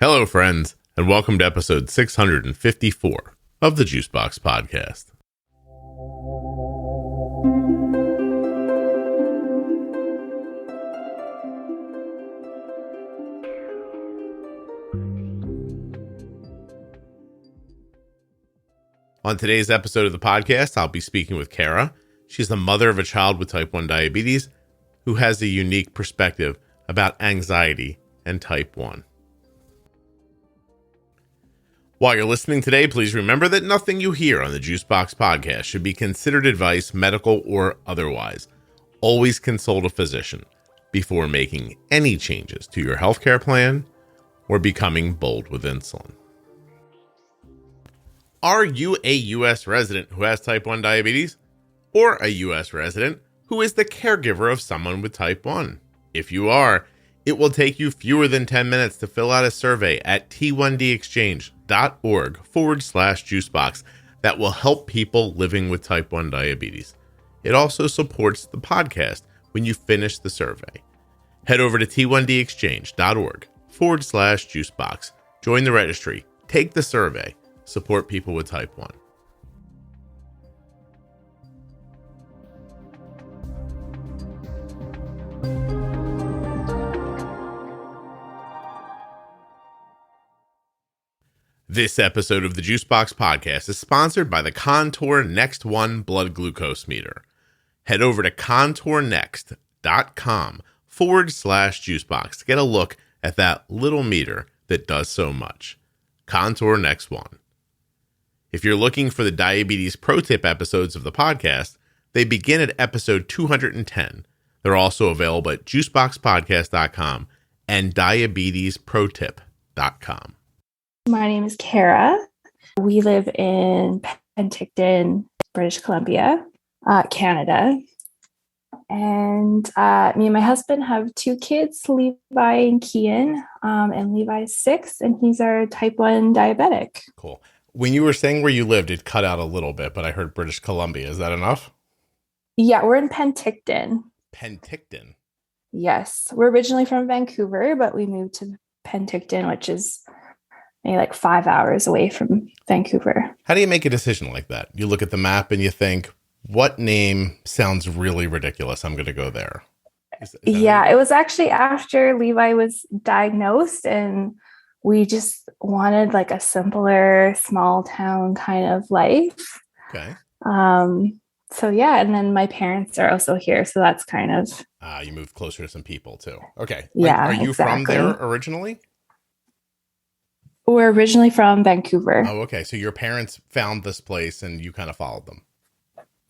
Hello, friends, and welcome to episode 654 of the Juicebox Podcast. On today's episode of the podcast, I'll be speaking with Kara. She's the mother of a child with type 1 diabetes who has a unique perspective about anxiety and type 1. While you're listening today, please remember that nothing you hear on the Juicebox Podcast should be considered advice, medical or otherwise. Always consult a physician before making any changes to your healthcare plan or becoming bold with insulin. Are you a U.S. resident who has type 1 diabetes? Or a U.S. resident who is the caregiver of someone with type 1? If you are, it will take you fewer than 10 minutes to fill out a survey at t1dexchange.org/juicebox that will help people living with type 1 diabetes. It also supports the podcast when you finish the survey. Head over to t1dexchange.org/juicebox. Join the registry, take the survey, support people with type 1. This episode of the Juicebox Podcast is sponsored by the Contour Next One blood glucose meter. Head over to contournext.com/juicebox to get a look at that little meter that does so much. Contour Next One. If you're looking for the diabetes pro tip episodes of the podcast, they begin at episode 210. They're also available at juiceboxpodcast.com and diabetesprotip.com. My name is Kara. We live in Penticton, British Columbia, Canada. And me and my husband have two kids, Levi and Kian. And Levi's 6, and he's our type 1 diabetic. Cool. When you were saying where you lived, it cut out a little bit, but I heard British Columbia. Is that enough? Yeah, we're in Penticton. Penticton? Yes. We're originally from Vancouver, but we moved to Penticton, which is maybe like 5 hours away from Vancouver. How do you make a decision like that? You look at the map and you think, what name sounds really ridiculous? I'm going to go there. Yeah, it was actually after Levi was diagnosed, and we just wanted like a simpler, small town kind of life. Okay. So yeah, and then my parents are also here, so that's kind of... you moved closer to some people too. Okay. Yeah, Are you exactly. from there originally? We're originally from Vancouver. Oh, okay. So your parents found this place and you kind of followed them.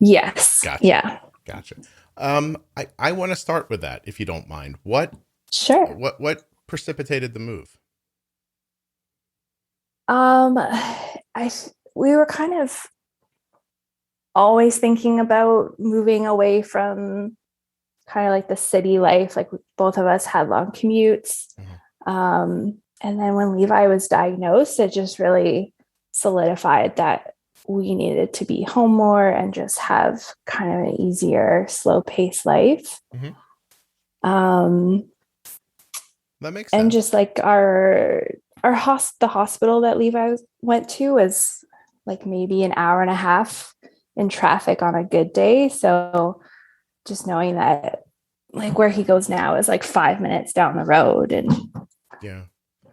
Yes. Gotcha. Yeah. Gotcha. I want to start with that, if you don't mind. Sure. What precipitated the move? We were kind of always thinking about moving away from kind of like the city life. Like both of us had long commutes. Mm-hmm. And then when Levi was diagnosed, it just really solidified that we needed to be home more and just have kind of an easier, slow-paced life. Mm-hmm. That makes and sense. Just like the hospital that Levi went to was like maybe an hour and a half in traffic on a good day. So just knowing that like where he goes now is like 5 minutes down the road. And yeah.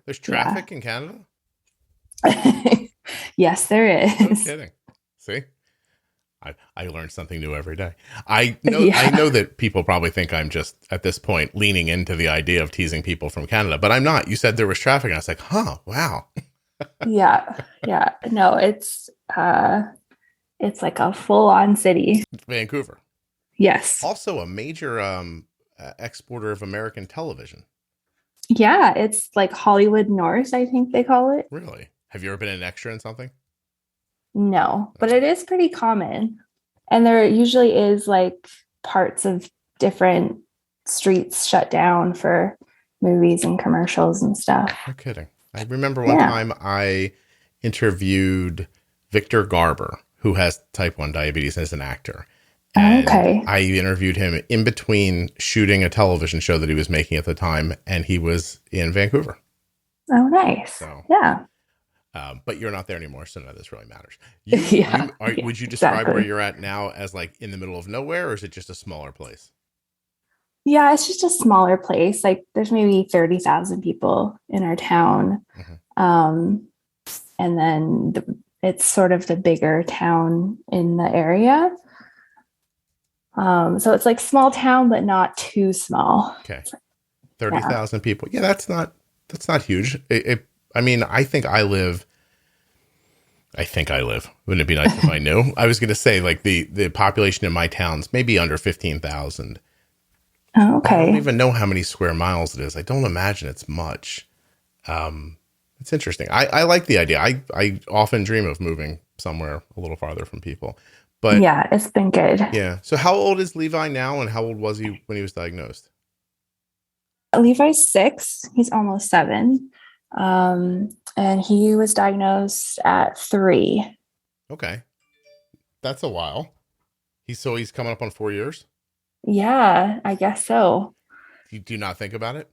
There's traffic in Canada? Yes, there is. No kidding. See? I learned something new every day. I know that people probably think I'm just, at this point, leaning into the idea of teasing people from Canada, but I'm not. You said there was traffic, and I was like, wow. Yeah. No, it's like a full-on city. Vancouver. Yes. Also a major exporter of American television. Yeah, it's like Hollywood North, I think they call it. Really? Have you ever been an extra in something? No, but it is pretty common. And there usually is like parts of different streets shut down for movies and commercials and stuff. No kidding. I remember one time I interviewed Victor Garber, who has type 1 diabetes as an actor. And I interviewed him in between shooting a television show that he was making at the time, and he was in Vancouver. Oh, nice. So, Yeah. but you're not there anymore, so none of this really matters. Yeah. Would you describe where Exactly. you're at now as like in the middle of nowhere, or is it just a smaller place? Yeah, it's just a smaller place. Like there's maybe 30,000 people in our town. Mm-hmm. And then it's sort of the bigger town in the area. So it's like small town, but not too small. Okay. 30,000 people. Yeah, that's not huge. I mean, I think I live. Wouldn't it be nice if I knew? I was going to say like the population in my town's maybe under 15,000. Oh, I don't okay. even know how many square miles it is. I don't imagine it's much. It's interesting. I like the idea. I often dream of moving somewhere a little farther from people. But Yeah, it's been good. yeah. So how old is Levi now, and how old was he when he was diagnosed? Levi's 6. He's almost 7. And he was diagnosed at 3. Okay. That's a while. He's coming up on 4 years? Yeah, I guess so. You do not think about it?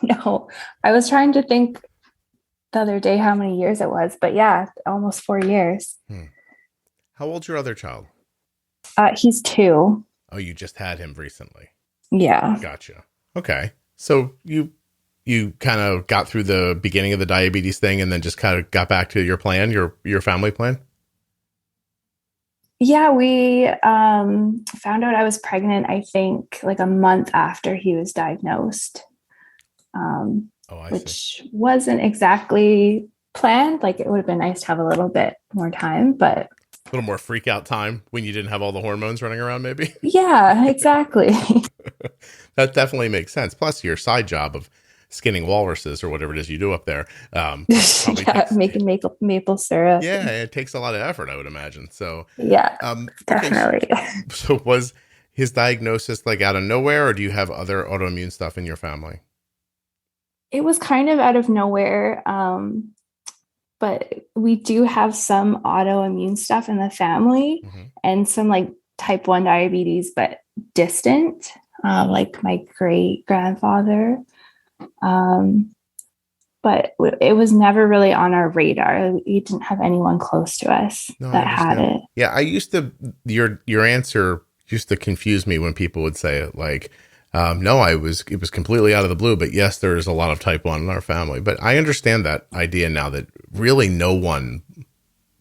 No, I was trying to think the other day how many years it was, but yeah, almost 4 years. How old's your other child? He's 2. Oh, you just had him recently. Yeah. Gotcha. Okay. So you kind of got through the beginning of the diabetes thing and then just kind of got back to your plan, your family plan? Yeah, we found out I was pregnant, I think, like a month after he was diagnosed. Which wasn't exactly planned. Like it would have been nice to have a little bit more time, but a little more freak out time when you didn't have all the hormones running around, maybe. Yeah, exactly. That definitely makes sense. Plus your side job of skinning walruses or whatever it is you do up there. Making maple syrup. Yeah, it takes a lot of effort, I would imagine. So yeah, definitely. Okay, so was his diagnosis like out of nowhere, or do you have other autoimmune stuff in your family? It was kind of out of nowhere. But we do have some autoimmune stuff in the family and some like type 1 diabetes, but distant, like my great grandfather. But it was never really on our radar. We didn't have anyone close to us that had it. Yeah, I used to, your answer used to confuse me when people would say it like, no, it was completely out of the blue, but yes, there is a lot of type 1 in our family. But I understand that idea now that really no one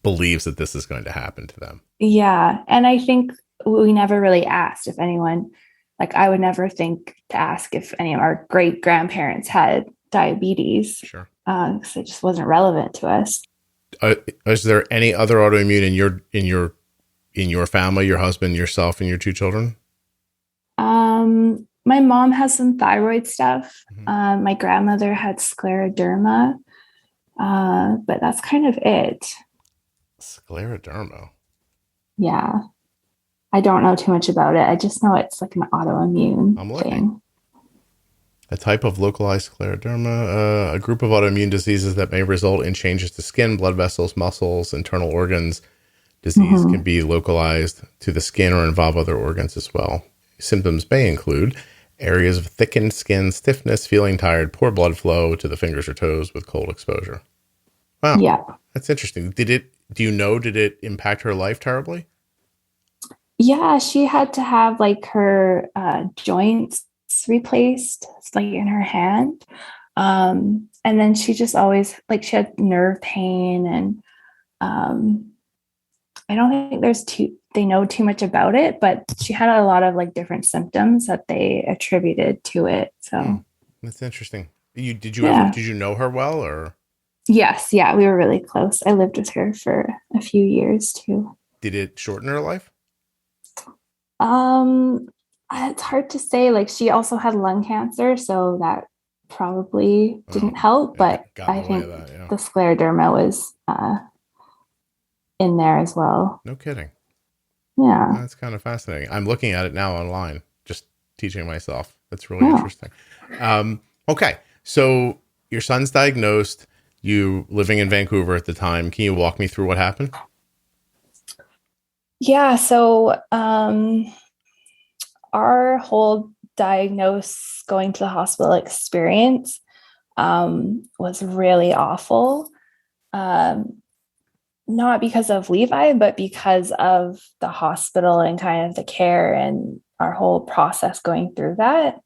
believes that this is going to happen to them. Yeah. And I think we never really asked if anyone, like I would never think to ask if any of our great grandparents had diabetes. Sure. Because it just wasn't relevant to us. Is there any other autoimmune in your family, your husband, yourself, and your 2 children? My mom has some thyroid stuff. My grandmother had scleroderma, but that's kind of it. Scleroderma. Yeah. I don't know too much about it. I just know it's like an autoimmune thing. A type of localized scleroderma, a group of autoimmune diseases that may result in changes to skin, blood vessels, muscles, internal organs. Disease can be localized to the skin or involve other organs as well. Symptoms may include areas of thickened skin, stiffness, feeling tired, poor blood flow to the fingers or toes with cold exposure. Wow. Yeah. That's interesting. Did it impact her life terribly? Yeah, she had to have like her joints replaced, like in her hand. And then she just always she had nerve pain, and I don't think they know too much about it, but she had a lot of like different symptoms that they attributed to it. So that's interesting. Did you know her well, or? Yes. Yeah. We were really close. I lived with her for a few years too. Did it shorten her life? It's hard to say. Like she also had lung cancer, so that probably didn't help, but I think the scleroderma was in there as well. No kidding. Yeah. That's kind of fascinating. I'm looking at it now online, just teaching myself. That's really interesting. Okay. So your son's diagnosed, you living in Vancouver at the time. Can you walk me through what happened? Yeah. So our whole going to the hospital experience, was really awful. Not because of Levi, but because of the hospital and kind of the care and our whole process going through that.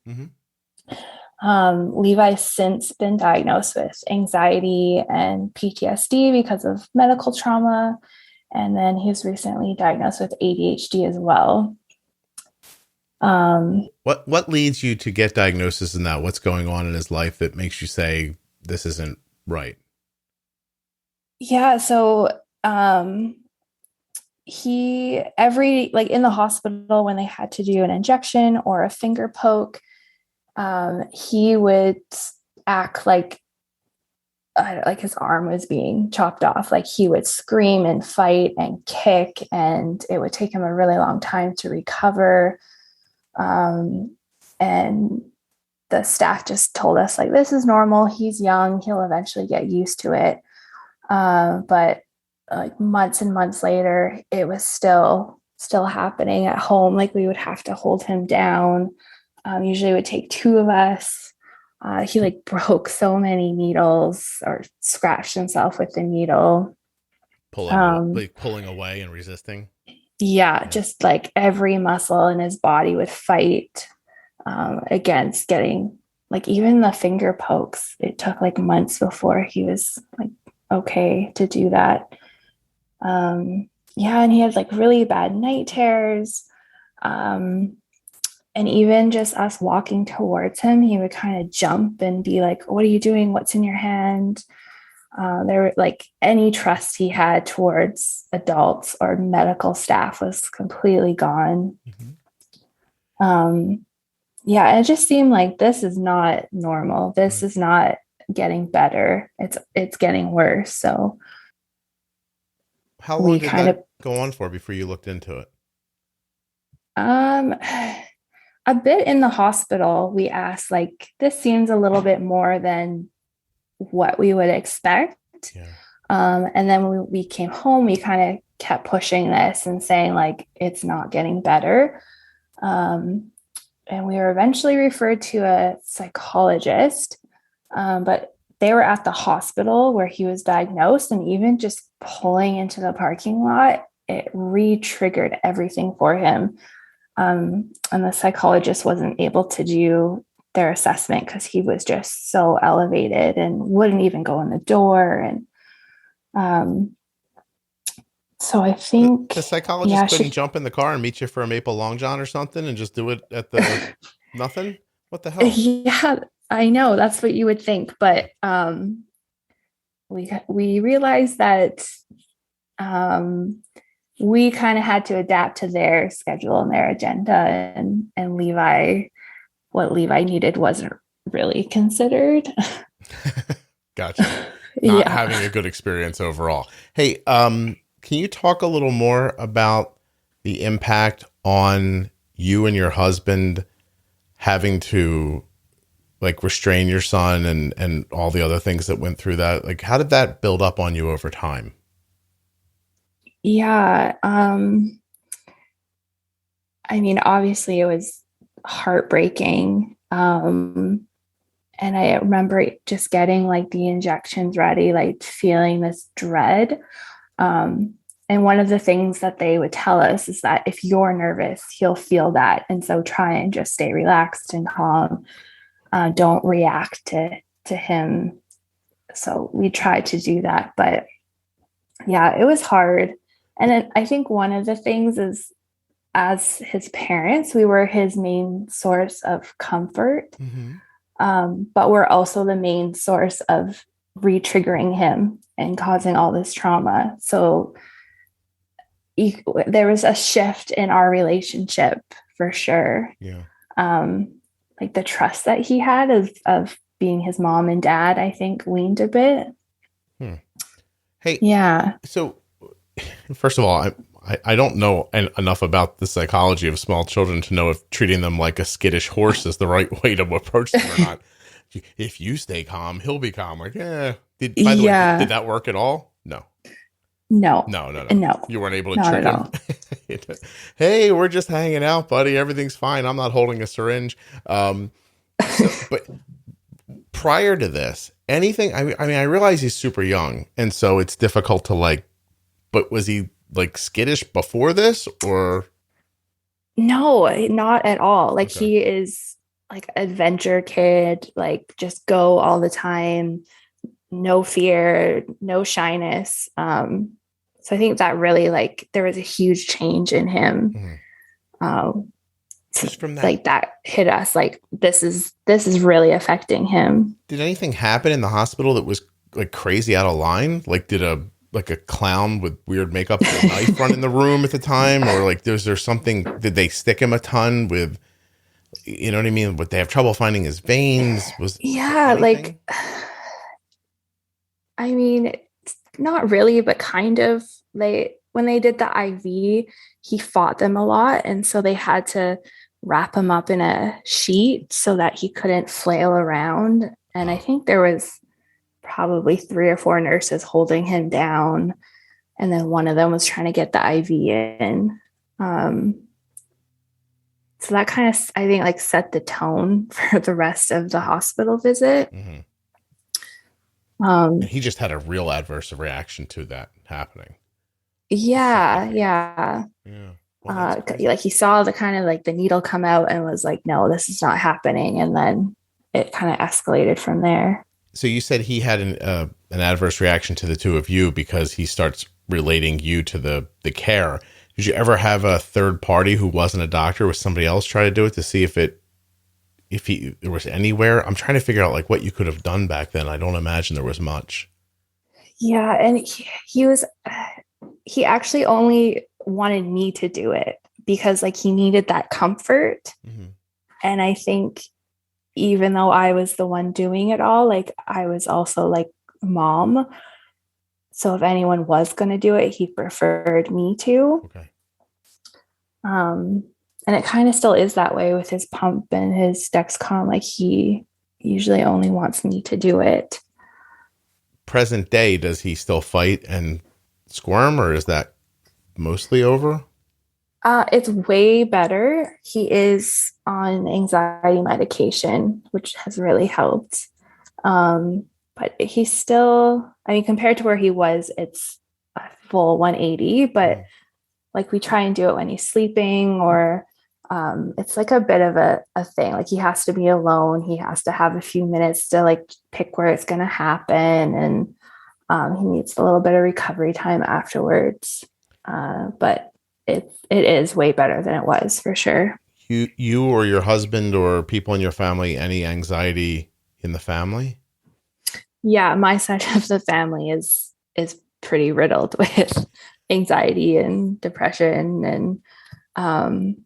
Levi's since been diagnosed with anxiety and PTSD because of medical trauma. And then he was recently diagnosed with ADHD as well. What leads you to get diagnosis in that? What's going on in his life that makes you say this isn't right? Yeah, so he in the hospital when they had to do an injection or a finger poke, he would act like his arm was being chopped off. Like he would scream and fight and kick, and it would take him a really long time to recover. And the staff just told us, like, this is normal. He's young. He'll eventually get used to it. But like months and months later, it was still happening at home. Like we would have to hold him down. Usually it would take two of us. He like broke so many needles or scratched himself with the needle. Pulling away and resisting. Yeah, just like every muscle in his body would fight against getting, like, even the finger pokes. It took like months before he was like okay to do that. And he had like really bad night terrors. And even just us walking towards him, he would kind of jump and be like, what are you doing? What's in your hand? There were like any trust he had towards adults or medical staff was completely gone. And it just seemed like this is not normal. This is not getting better. It's getting worse. So how long did that go on for before you looked into it? A bit in the hospital. We asked, like, this seems a little bit more than what we would expect. And then when we came home, we kind of kept pushing this and saying, like, it's not getting better. And we were eventually referred to a psychologist, but they were at the hospital where he was diagnosed, and even just pulling into the parking lot, it re-triggered everything for him. And the psychologist wasn't able to do their assessment because he was just so elevated and wouldn't even go in the door. And so I think the psychologist couldn't jump in the car and meet you for a Maple Long John or something and just do it at the nothing. What the hell? Yeah, I know, that's what you would think, but we realized that we kind of had to adapt to their schedule and their agenda, and what Levi needed wasn't really considered. Gotcha. Not having a good experience overall. Hey, can you talk a little more about the impact on you and your husband having to like restrain your son and all the other things that went through that? Like, how did that build up on you over time? Yeah. I mean, obviously it was heartbreaking. And I remember just getting like the injections ready, like feeling this dread. And one of the things that they would tell us is that if you're nervous, he'll feel that. And so try and just stay relaxed and calm. Don't react to him. So we tried to do that, but yeah, it was hard. And then I think one of the things is, as his parents, we were his main source of comfort. But we're also the main source of re-triggering him and causing all this trauma. So there was a shift in our relationship for sure. Like the trust that he had of being his mom and dad, I think waned a bit. Hey, so first of all, I don't know enough about the psychology of small children to know if treating them like a skittish horse is the right way to approach them or not. If you stay calm, he'll be calm. Like, by the way, did that work at all? No. You weren't able to trick him. Hey, we're just hanging out, buddy. Everything's fine. I'm not holding a syringe. But prior to this, anything, I mean, I realize he's super young, and so it's difficult to like, but was he like skittish before this, or? No, not at all. Like Okay. he is like adventure kid, like just go all the time, no fear, no shyness. So I think that really like there was a huge change in him. Just from that, Like that hit us like this is really affecting him. did anything happen in the hospital that was like crazy out of line? Like did a clown with weird makeup and a knife run in the room at the time? Or like was there something, did they stick him a ton with, you know what I mean? Would they have trouble finding his veins? Was Yeah, like I mean, not really, but kind of. When they did the IV, he fought them a lot, and so they had to wrap him up in a sheet so that he couldn't flail around. And I think there was probably 3 or 4 nurses holding him down, and then one of them was trying to get the IV in. So that kind of, I think, like set the tone for the rest of the hospital visit. And he just had a real adverse reaction to that happening. Yeah. Well, like he saw the kind of like the needle come out and was like, no, this is not happening. And then it kind of escalated from there. So you said he had an adverse reaction to the two of you because he starts relating you to the care. Did you ever have a third party who wasn't a doctor, with somebody else try to do it to see if there was anywhere? I'm trying to figure out like what you could have done back then. I don't imagine there was much. Yeah. And he actually only wanted me to do it because like he needed that comfort. And I think even though I was the one doing it all, like I was also like mom. So if anyone was going to do it, he preferred me to. Okay. And it kind of still is that way with his pump and his Dexcom. Like he usually only wants me to do it. Present day, does he still fight and squirm, or is that mostly over? It's way better. He is on anxiety medication, which has really helped. But he's still, I mean, compared to where he was, it's a full 180, but like we try and do it when he's sleeping, or it's like a bit of a thing. Like he has to be alone. He has to have a few minutes to like pick where it's going to happen. And he needs a little bit of recovery time afterwards. But it is way better than it was for sure. You or your husband or people in your family, any anxiety in the family? Yeah, my side of the family is pretty riddled with anxiety and depression, and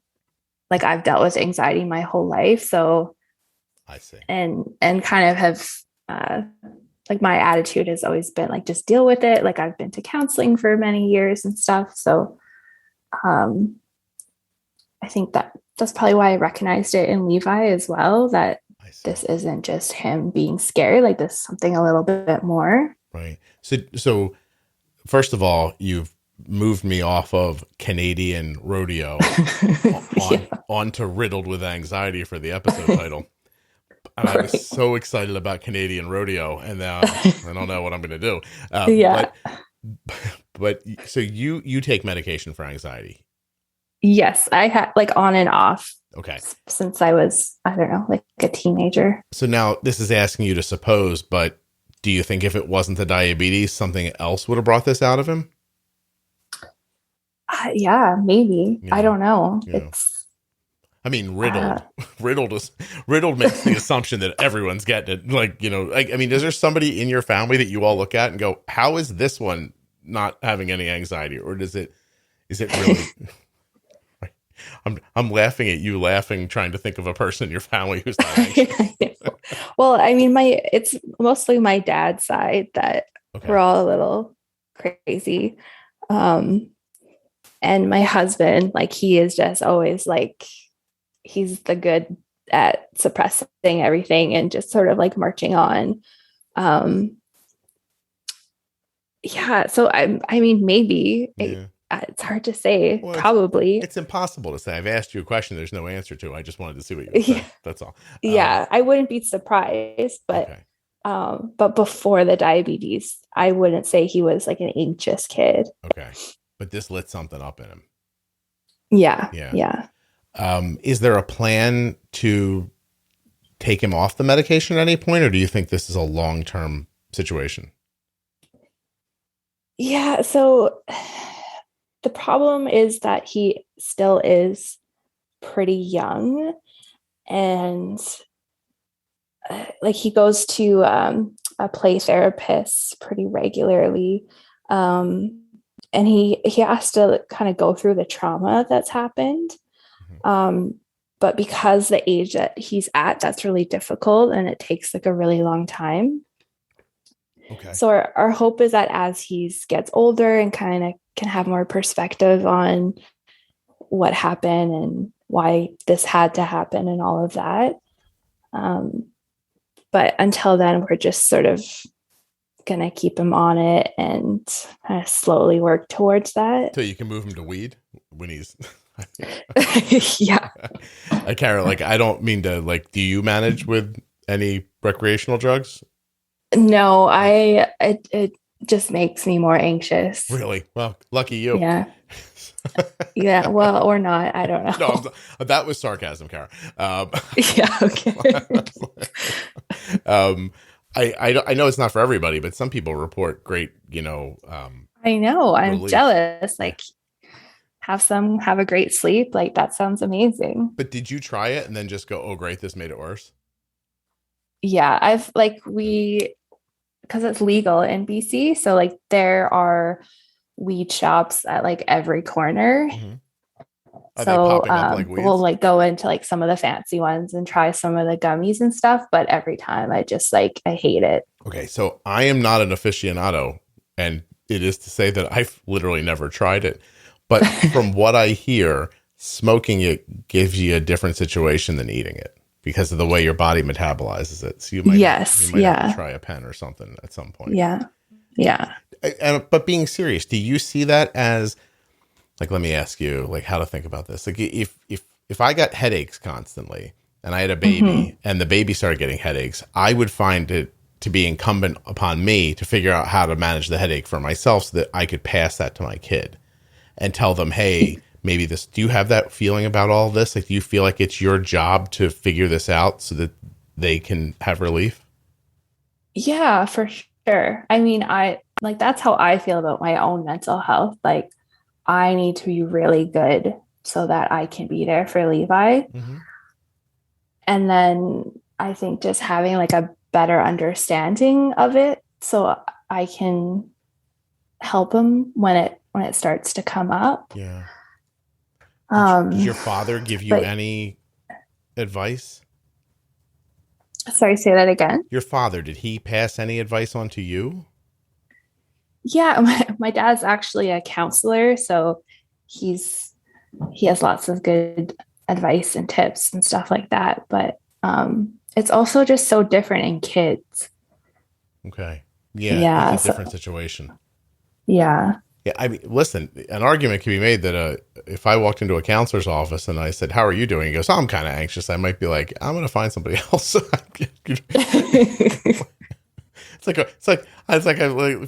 like I've dealt with anxiety my whole life, so I see. And kind of have like my attitude has always been like just deal with it. Like I've been to counseling for many years and stuff, so I think that's probably why I recognized it in Levi as well, that this isn't just him being scared, like this is something a little bit more. Right. So first of all, you've moved me off of Canadian rodeo onto riddled with anxiety for the episode title. And I was so excited about Canadian rodeo, and now I don't know what I'm going to do. But so you take medication for anxiety? Yes, I had like on and off. Okay. Since I was, I don't know, like a teenager. So now this is asking you to suppose, but do you think if it wasn't the diabetes, something else would have brought this out of him? Yeah, maybe. Yeah. I don't know. Yeah. I mean, riddled makes the assumption that everyone's getting it. Like, you know, like, I mean, is there somebody in your family that you all look at and go, how is this one not having any anxiety? Or is it really, I'm laughing at you trying to think of a person in your family who's not anxious. Well, I mean, it's mostly my dad's side that we're all a little crazy. And my husband, like, he is just always like, he's the good at suppressing everything and just sort of like marching on. Yeah. So I mean, maybe It's hard to say. Well, Probably. it's impossible to say. I've asked you a question there's no answer to. I just wanted to see what you would say. That's all. Yeah, I wouldn't be surprised, Okay. but before the diabetes, I wouldn't say he was like an anxious kid. Okay. But this lit something up in him. Yeah. Yeah. Yeah. Is there a plan to take him off the medication at any point, or do you think this is a long-term situation? Yeah. So the problem is that he still is pretty young, and like he goes to a play therapist pretty regularly. And he has to kind of go through the trauma that's happened. But because the age that he's at, that's really difficult, and it takes like a really long time. Okay. So our hope is that as he gets older and kind of can have more perspective on what happened and why this had to happen and all of that. But until then, we're just sort of going to keep him on it and kind of slowly work towards that. So you can move him to weed when he's... Yeah. Kara, like, I don't mean to, like, do you manage with any recreational drugs? No, it just makes me more anxious. Really? Well, lucky you. Yeah. Yeah. Well, or not. I don't know. No, that was sarcasm, Kara. Yeah. Okay. I know it's not for everybody, but some people report great, I know. I'm relief. jealous. Like, have a great sleep. Like, that sounds amazing. But did you try it and then just go, oh, great, this made it worse? Yeah. Because it's legal in BC. So like there are weed shops at like every corner. Mm-hmm. Are they popping up like weeds? We'll like go into like some of the fancy ones and try some of the gummies and stuff. But every time I hate it. Okay. So I am not an aficionado, and it is to say that I've literally never tried it. But from what I hear, smoking it gives you a different situation than eating it because of the way your body metabolizes it. So you might have to try a pen or something at some point. Yeah. Yeah. But being serious, do you see that as, like, let me ask you, like, how to think about this. Like, if I got headaches constantly and I had a baby and the baby started getting headaches, I would find it to be incumbent upon me to figure out how to manage the headache for myself so that I could pass that to my kid and tell them, hey, maybe this, do you have that feeling about all this? Like, do you feel like it's your job to figure this out so that they can have relief? Yeah, for sure. I mean, that's how I feel about my own mental health. Like, I need to be really good so that I can be there for Levi. Mm-hmm. And then I think just having like a better understanding of it so I can help him when it starts to come up. Yeah. Does your father give you any advice? Sorry, say that again. Your father, did he pass any advice on to you? Yeah, my dad's actually a counselor, so he has lots of good advice and tips and stuff like that. But it's also just so different in kids. Okay. Yeah. It's a different situation. Yeah. Yeah. I mean, listen, an argument can be made that if I walked into a counselor's office and I said, how are you doing? He goes, I'm kind of anxious. I might be like, I'm going to find somebody else. It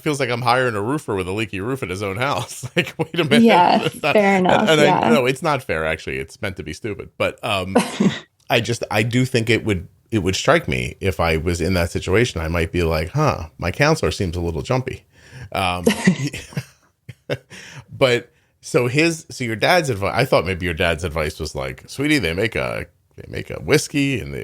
feels like I'm hiring a roofer with a leaky roof at his own house. Like, wait a minute. Yeah, fair enough. And no, it's not fair. Actually, it's meant to be stupid. But I do think it would strike me if I was in that situation. I might be like, my counselor seems a little jumpy. But so your dad's advice, I thought maybe your dad's advice was like, sweetie, they make a whiskey and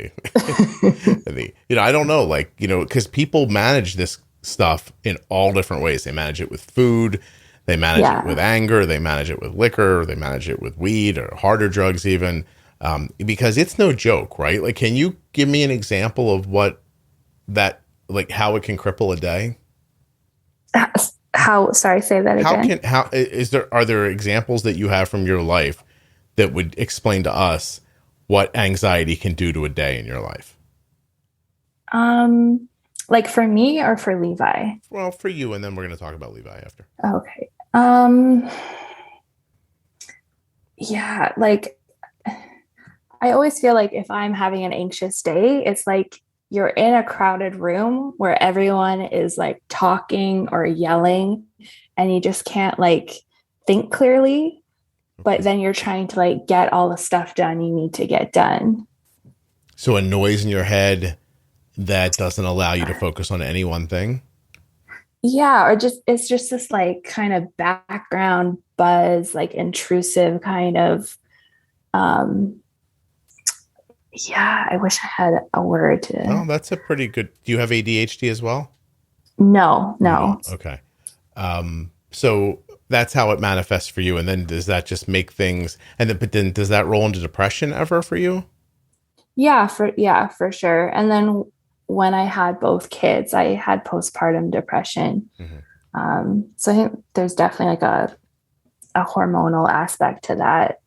I don't know, like, because people manage this stuff in all different ways. They manage it with food, they manage it with anger, they manage it with liquor, they manage it with weed or harder drugs even, because it's no joke, right? Like, can you give me an example of how it can cripple a day? Sorry, say that again. Are there examples that you have from your life that would explain to us what anxiety can do to a day in your life? Like for me or for Levi? Well, for you, and then we're going to talk about Levi after. Okay. Yeah, like I always feel like if I'm having an anxious day, it's like you're in a crowded room where everyone is like talking or yelling and you just can't like think clearly, but then you're trying to like get all the stuff done you need to get done. So a noise in your head that doesn't allow you to focus on any one thing? Yeah, or just it's just this like kind of background buzz, like intrusive kind of um yeah, I wish I had a word Oh, to. that's a pretty good. Do you have ADHD as well? No, You no. don't. Okay. So that's how it manifests for you. And then does that just make things, but then does that roll into depression ever for you? Yeah, for sure. And then when I had both kids, I had postpartum depression. Mm-hmm. So I think there's definitely like a hormonal aspect to that.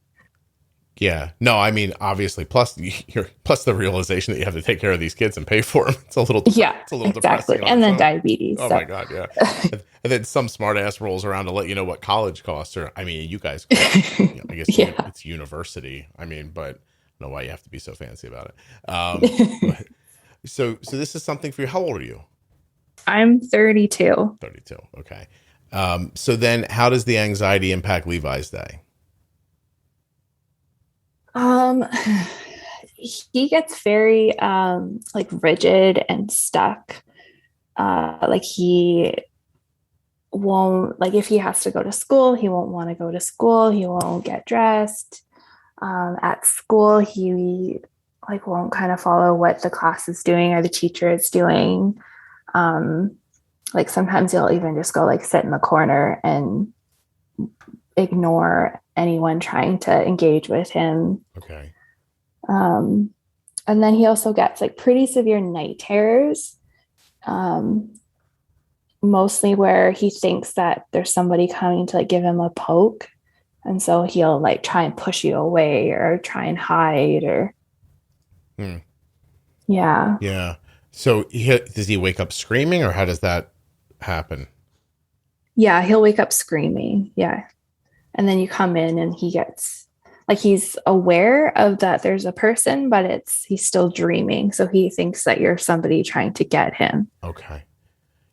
Yeah. No, I mean, obviously, plus the realization that you have to take care of these kids and pay for them. It's a little Exactly. depressing. And then diabetes. Oh so. my God. Yeah. And then some smart ass rolls around to let you know what college costs are. I mean, you guys, I guess it's university. I mean, but I don't know why you have to be so fancy about it. But, so this is something for you. How old are you? I'm 32. 32. Okay. So then how does the anxiety impact Levi's day? Um, he gets very like rigid and stuck. Like he won't like if he has to go to school, he won't want to go to school. He won't get dressed. At school, he like won't kind of follow what the class is doing or the teacher is doing. Like sometimes he'll even just go like sit in the corner and ignore anyone trying to engage with him. Okay. And then he also gets like pretty severe night terrors, mostly where he thinks that there's somebody coming to like give him a poke. And so he'll like try and push you away or try and hide or. Yeah. Yeah. So does he wake up screaming or how does that happen? Yeah, he'll wake up screaming. Yeah. And then you come in and he gets like he's aware of that there's a person, but he's still dreaming. So he thinks that you're somebody trying to get him. Okay.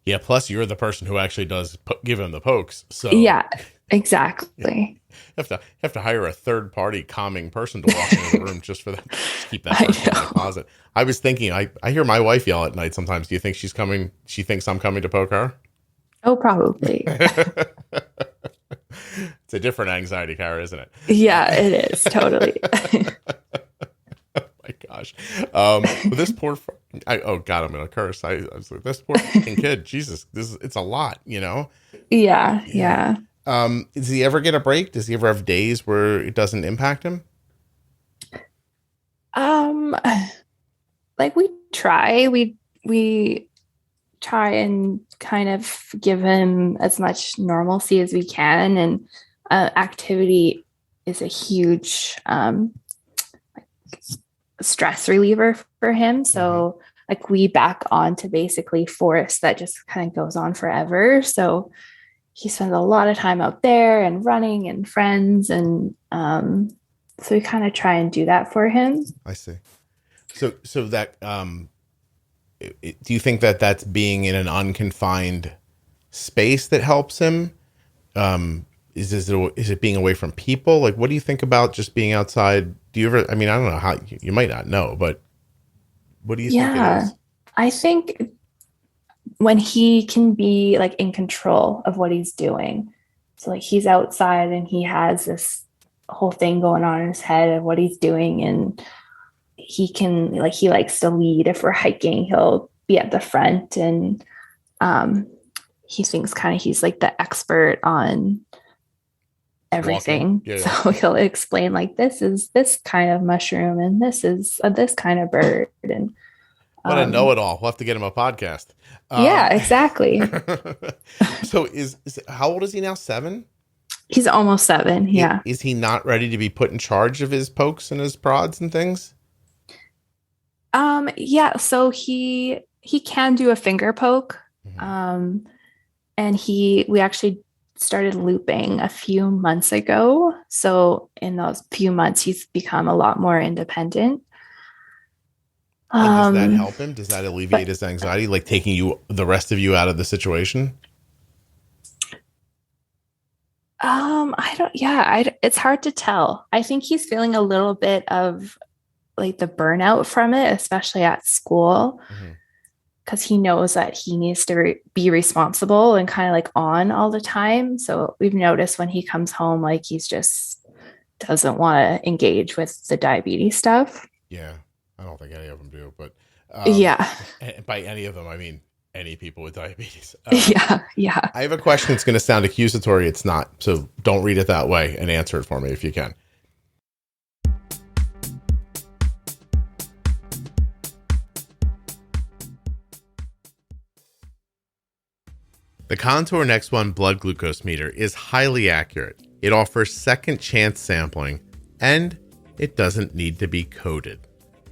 Yeah. Plus you're the person who actually does give him the pokes. So yeah, exactly. You have to hire a third party calming person to walk into the room just for that. Just keep that person in the closet. I was thinking, I hear my wife yell at night sometimes. Do you think she thinks I'm coming to poke her? Oh, probably. It's a different anxiety, Kara, isn't it? Yeah, it is. Totally. Oh my gosh. This poor, oh God, I'm going to curse. I was like, this poor fucking kid, Jesus, it's a lot, you know? Yeah. Does he ever get a break? Does he ever have days where it doesn't impact him? Like we try and kind of give him as much normalcy as we can. And activity is a huge stress reliever for him. So like we back on to basically forest that just kind of goes on forever. So he spends a lot of time out there and running and friends. And so we kind of try and do that for him. I see. So that, do you think that that's being in an unconfined space that helps him? Is it being away from people? Like, what do you think about just being outside? Do you ever, I mean, I don't know how, you might not know, but what do you think it is? I think when he can be like in control of what he's doing. So like he's outside and he has this whole thing going on in his head of what he's doing, and he can like he likes to lead. If we're hiking, he'll be at the front, and he thinks kind of he's like the expert on everything. So he'll explain like this is this kind of mushroom and this is this kind of bird, and what a know-it-all. We'll have to get him a podcast. Yeah, exactly. So how old is he now? 7? He's almost 7. Yeah. Is he not ready to be put in charge of his pokes and his prods and things? Yeah. So he can do a finger poke. And we actually started looping a few months ago. So in those few months, he's become a lot more independent. And does that help him? Does that alleviate his anxiety, like taking the rest of you out of the situation? It's hard to tell. I think he's feeling a little bit of like the burnout from it, especially at school, because he knows that he needs to be responsible and kind of like on all the time. So we've noticed when he comes home, like he's just doesn't want to engage with the diabetes stuff. Yeah, I don't think any of them do, but by any of them, I mean any people with diabetes. Yeah. I have a question that's going to sound accusatory. It's not, so don't read it that way and answer it for me if you can. The Contour Next One blood glucose meter is highly accurate. It offers second chance sampling, and it doesn't need to be coded.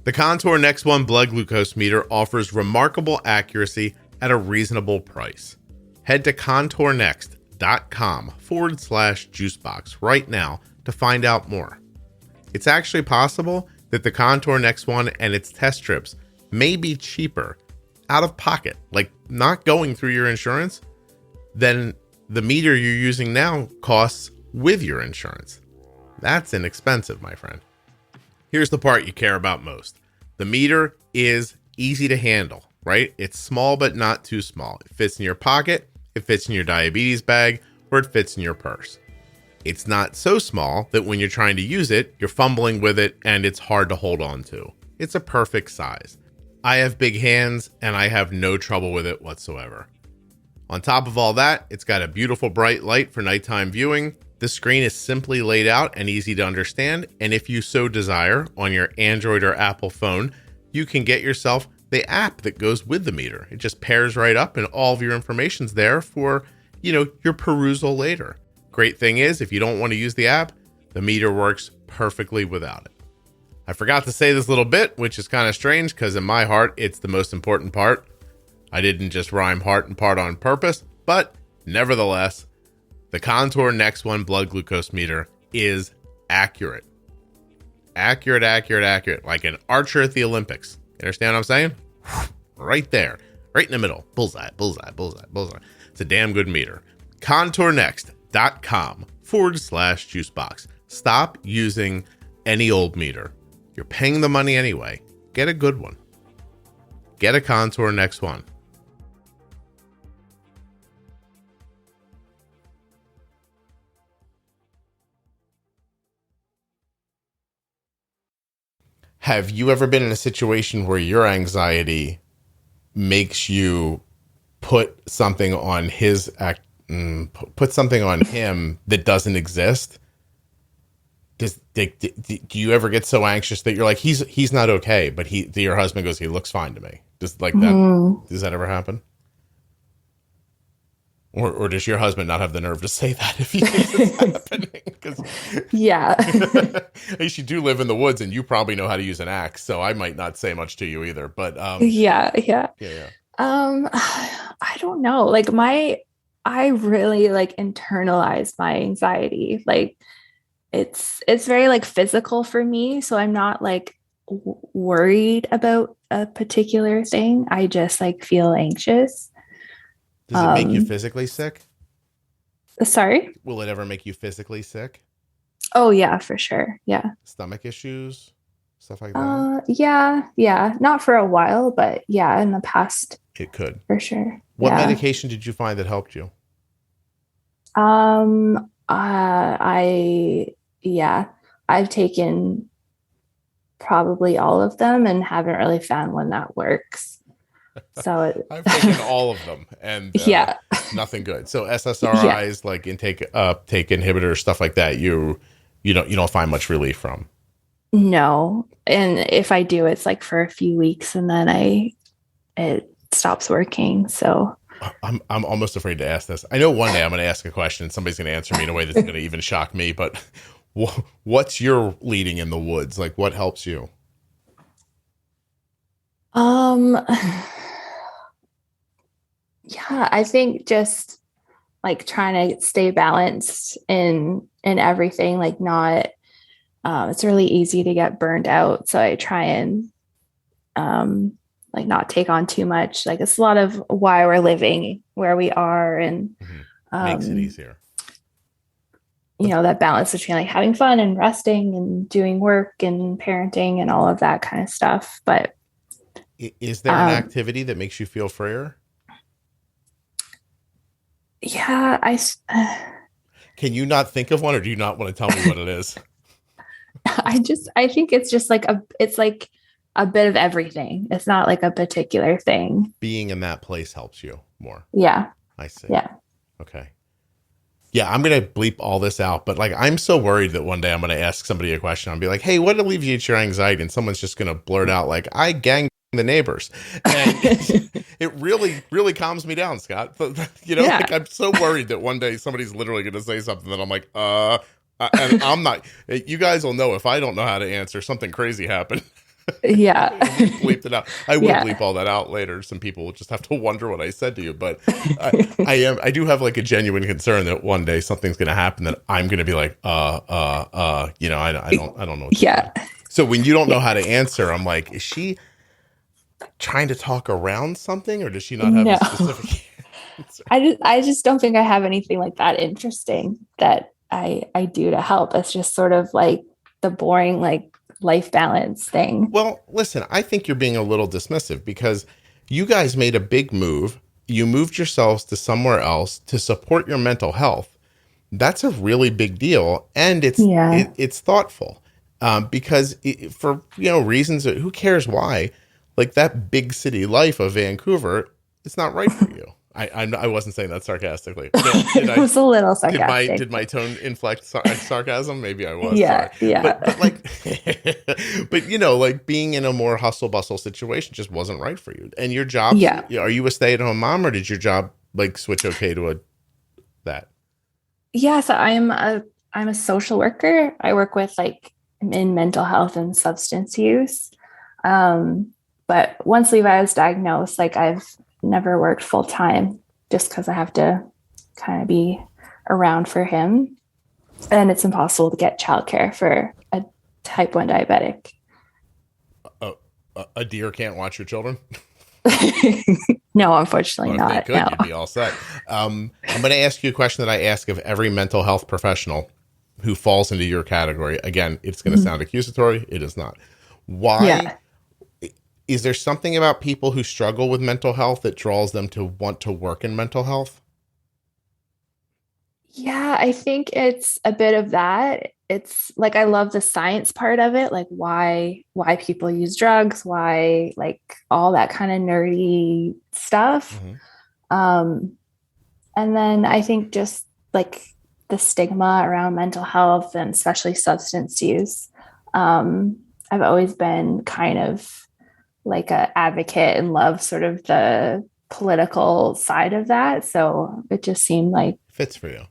The Contour Next One blood glucose meter offers remarkable accuracy at a reasonable price. Head to contournext.com/juicebox right now to find out more. It's actually possible that the Contour Next One and its test strips may be cheaper out of pocket, like not going through your insurance, than the meter you're using now costs with your insurance. That's inexpensive, my friend. Here's the part you care about most. The meter is easy to handle, right? It's small, but not too small. It fits in your pocket, it fits in your diabetes bag, or it fits in your purse. It's not so small that when you're trying to use it, you're fumbling with it and it's hard to hold on to. It's a perfect size. I have big hands and I have no trouble with it whatsoever. On top of all that, it's got a beautiful bright light for nighttime viewing. The screen is simply laid out and easy to understand, and if you so desire, on your Android or Apple phone, you can get yourself the app that goes with the meter. It just pairs right up and all of your information's there for, your perusal later. Great thing is, if you don't want to use the app, the meter works perfectly without it. I forgot to say this little bit, which is kind of strange because in my heart, it's the most important part. I didn't just rhyme heart and part on purpose, but nevertheless, the Contour Next One blood glucose meter is accurate. Accurate, like an archer at the Olympics. You understand what I'm saying? Right there, right in the middle. Bullseye. It's a damn good meter. contournext.com/juicebox. Stop using any old meter. You're paying the money anyway. Get a good one. Get a Contour Next One. Have you ever been in a situation where your anxiety makes you put something on him that doesn't exist? Do you ever get so anxious that you're like, he's not okay, but your husband goes, he looks fine to me? Does that ever happen? Or does your husband not have the nerve to say that if he thinks it's happening? Yeah. At least you do live in the woods and you probably know how to use an axe, so I might not say much to you either. But Yeah. I don't know. Like I really like internalize my anxiety. Like it's very like physical for me. So I'm not like worried about a particular thing. I just like feel anxious. Does it make you physically sick? Sorry? Will it ever make you physically sick? Oh yeah, for sure. Yeah. Stomach issues, stuff like that? Yeah. Not for a while, but yeah, in the past. It could. For sure. What medication did you find that helped you? I've taken probably all of them and haven't really found one that works. So I've taken all of them and nothing good. So SSRIs, like intake take inhibitors, stuff like that, you don't find much relief from. No. And if I do, it's like for a few weeks and then it stops working. So I'm almost afraid to ask this. I know one day I'm going to ask a question and somebody's going to answer me in a way that's going to even shock me, but what's your leading in the woods? Like what helps you? Yeah, I think just like trying to stay balanced in everything, like not, it's really easy to get burned out. So I try and like not take on too much. Like it's a lot of why we're living where we are, and makes it easier. You know, that balance between like having fun and resting and doing work and parenting and all of that kind of stuff. But is there an activity that makes you feel freer? Yeah, Can you not think of one, or do you not want to tell me what it is? I think it's just like it's like a bit of everything. It's not like a particular thing. Being in that place helps you more. Yeah. I see. Yeah. Okay. Yeah, I'm going to bleep all this out, but like, I'm so worried that one day I'm going to ask somebody a question. I'll be like, hey, what alleviates your anxiety? And someone's just going to blurt out like, I gang the neighbors. And it really, really calms me down, Scott. You know, like I'm so worried that one day somebody's literally going to say something that I'm like, and I'm not, you guys will know if I don't know how to answer, something crazy happened. Yeah. Bleeped it out. I will bleep all that out later. Some people will just have to wonder what I said to you, but I do have like a genuine concern that one day something's going to happen that I'm going to be like, you know, I don't know. So when you don't know how to answer, I'm like, is she trying to talk around something, or does she not have a specific answer? I just don't think I have anything like that interesting that I do to help. It's just sort of like the boring, like, life balance thing. Well, listen, I think you're being a little dismissive because you guys made a big move. You moved yourselves to somewhere else to support your mental health. That's a really big deal, and it's thoughtful because for reasons that, who cares why, like that big city life of Vancouver, it's not right for you. I wasn't saying that sarcastically. It was a little sarcastic. Did my tone inflect sarcasm? Maybe I was. Yeah, sorry. yeah. But like, but like being in a more hustle bustle situation just wasn't right for you. And your job, are you a stay at home mom, or did your job like switch okay to that? Yeah, so I'm a social worker. I work with like in mental health and substance use. But once Levi was diagnosed, like I've never worked full time just because I have to kind of be around for him, and it's impossible to get childcare for a type 1 diabetic. A deer can't watch your children? No, unfortunately not. If they could, you'd be all set. I'm going to ask you a question that I ask of every mental health professional who falls into your category. Again, it's going to sound accusatory. It is not. Why? Yeah. Is there something about people who struggle with mental health that draws them to want to work in mental health? Yeah, I think it's a bit of that. It's like, I love the science part of it, like why people use drugs, why, like all that kind of nerdy stuff. And then I think just like the stigma around mental health and especially substance use. I've always been kind of like an advocate and love sort of the political side of that. So it just seemed like fits for you.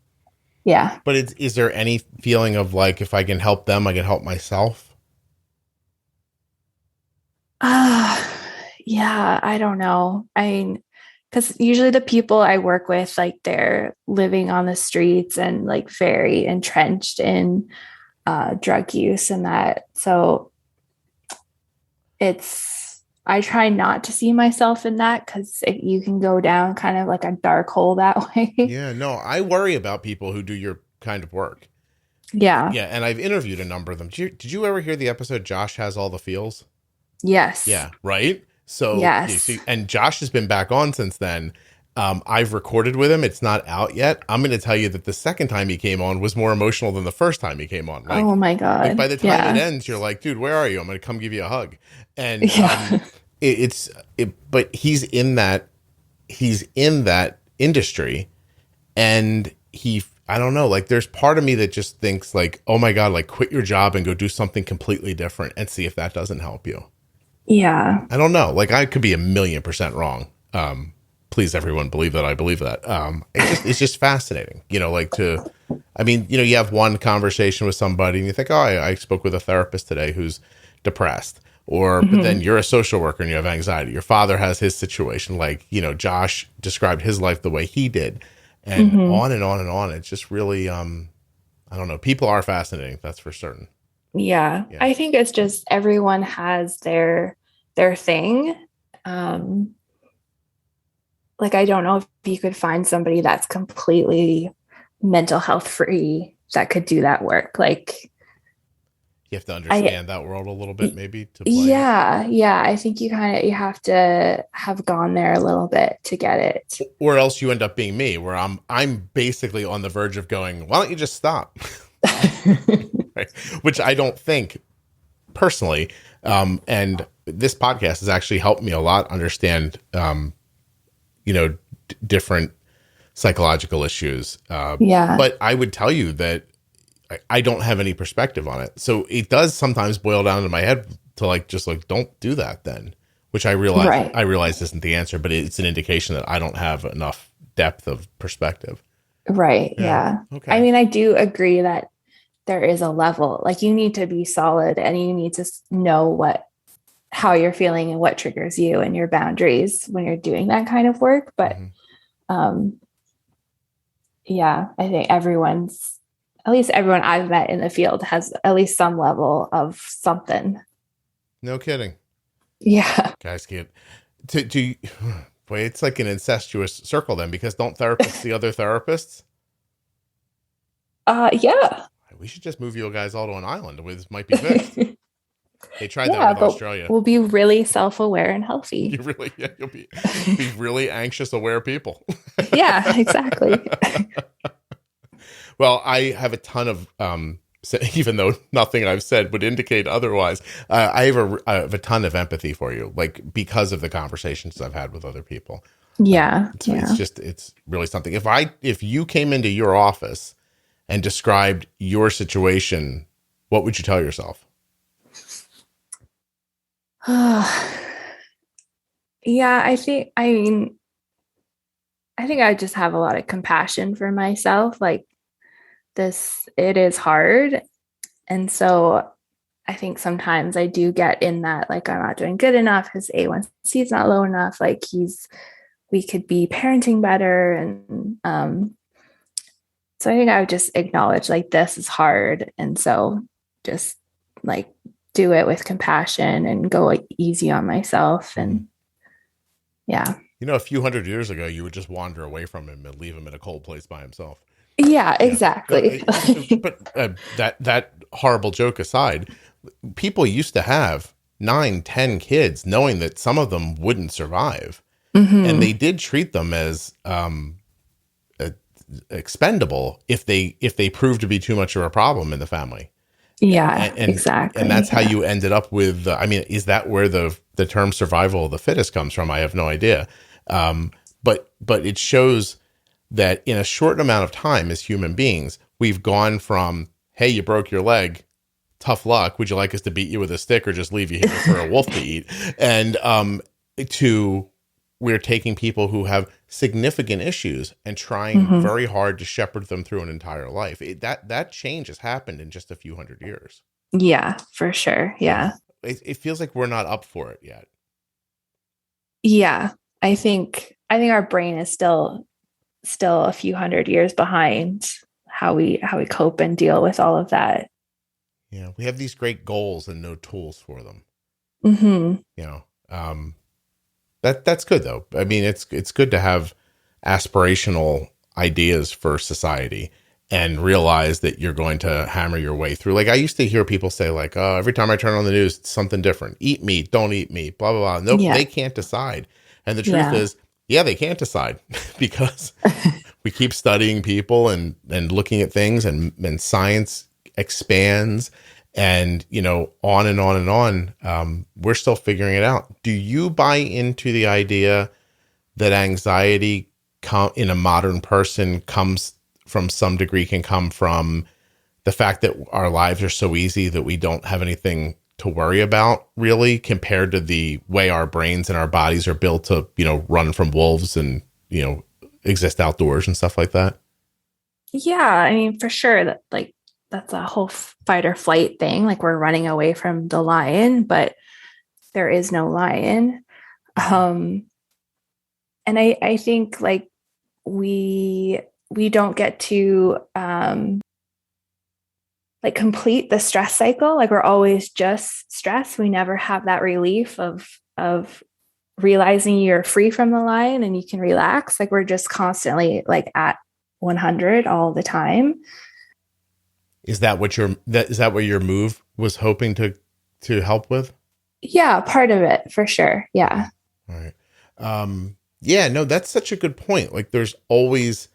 Yeah. But is there any feeling of like, if I can help them, I can help myself? Yeah, I don't know. I mean, because usually the people I work with, like they're living on the streets and like very entrenched in drug use and that. So I try not to see myself in that because you can go down kind of like a dark hole that way. Yeah, no, I worry about people who do your kind of work. Yeah. Yeah, and I've interviewed a number of them. Did you ever hear the episode Josh Has All the Feels? Yes. Yeah, right? So, yes. And Josh has been back on since then. I've recorded with him. It's not out yet. I'm going to tell you that the second time he came on was more emotional than the first time he came on. Like, oh my God. Like by the time it ends, you're like, dude, where are you? I'm going to come give you a hug. And but he's in that industry, and I don't know, like there's part of me that just thinks like, oh my God, like quit your job and go do something completely different and see if that doesn't help you. Yeah. I don't know. Like I could be 1,000,000% wrong. Please, everyone, believe that I believe that. It's just fascinating, like you have one conversation with somebody and you think, oh, I spoke with a therapist today who's depressed, but then you're a social worker and you have anxiety. Your father has his situation, like, Josh described his life the way he did. and on and on and on. It's just really, I don't know. People are fascinating. That's for certain. Yeah. I think it's just everyone has their thing. Like, I don't know if you could find somebody that's completely mental health free that could do that work. Like, you have to understand that world a little bit, maybe, to play. Yeah. I think you have to have gone there a little bit to get it. Or else you end up being me, where I'm basically on the verge of going, why don't you just stop? Right? Which I don't think personally. And this podcast has actually helped me a lot understand, different psychological issues. But I would tell you that I don't have any perspective on it. So it does sometimes boil down in my head to don't do that then, which I realize isn't the answer, but it's an indication that I don't have enough depth of perspective. Right. Yeah. Okay. I mean, I do agree that there is a level, like, you need to be solid and you need to know how you're feeling and what triggers you and your boundaries when you're doing that kind of work. But, I think at least everyone I've met in the field has at least some level of something. No kidding. Yeah. Guys can't boy, it's like an incestuous circle then, because don't therapists see other therapists? Yeah. We should just move you guys all to an island where this might be fixed. They tried that with Australia. We'll be really self-aware and healthy. You'll be really anxious, aware people. Yeah, exactly. Well, I have a ton of, even though nothing I've said would indicate otherwise, I have a ton of empathy for you, like, because of the conversations I've had with other people. Yeah. It's really something. If you came into your office and described your situation, what would you tell yourself? Yeah, I think I just have a lot of compassion for myself. Like, it is hard. And so I think sometimes I do get in that, like, I'm not doing good enough. His A1C is not low enough. Like, we could be parenting better. And, so I think I would just acknowledge, like, this is hard. And so just, like, do it with compassion and go, like, easy on myself. And yeah. A few hundred years ago, you would just wander away from him and leave him in a cold place by himself. Yeah, exactly. But that horrible joke aside, people used to have 9-10 kids knowing that some of them wouldn't survive. And they did treat them as expendable if they proved to be too much of a problem in the family. Yeah, exactly. And that's how you ended up with, is that where the term survival of the fittest comes from? I have no idea. But it shows that in a short amount of time as human beings, we've gone from, hey, you broke your leg, tough luck. Would you like us to beat you with a stick or just leave you here for a wolf to eat? And to we're taking people who have significant issues and trying very hard to shepherd them through an entire life. That change has happened in just a few hundred years. Yeah, for sure. Yeah. It feels like we're not up for it yet. Yeah. I think our brain is still a few hundred years behind how we cope and deal with all of that. Yeah. We have these great goals and no tools for them. That's good though. I mean, it's good to have aspirational ideas for society and realize that you're going to hammer your way through. Like, I used to hear people say, like, oh, every time I turn on the news, it's something different. Eat meat, don't eat meat, blah, blah, blah. Nope, they can't decide. And the truth is, they can't decide because we keep studying people and looking at things and science expands and, on and on and on. We're still figuring it out. Do you buy into the idea that anxiety in a modern person comes from some degree, can come from the fact that our lives are so easy that we don't have anything to worry about really, compared to the way our brains and our bodies are built to, run from wolves and, exist outdoors and stuff like that? Yeah. I mean, for sure that's a whole fight or flight thing. Like, we're running away from the lion, but there is no lion. And I think, like, we we don't get to like complete the stress cycle. Like we're always just stressed. We never have that relief of realizing you're free from the line and you can relax. Like we're just constantly like at 100 all the time. Is that what your move was hoping to help with? Yeah, part of it for sure. Yeah. All right. Yeah, no, that's such a good point. Like there's always,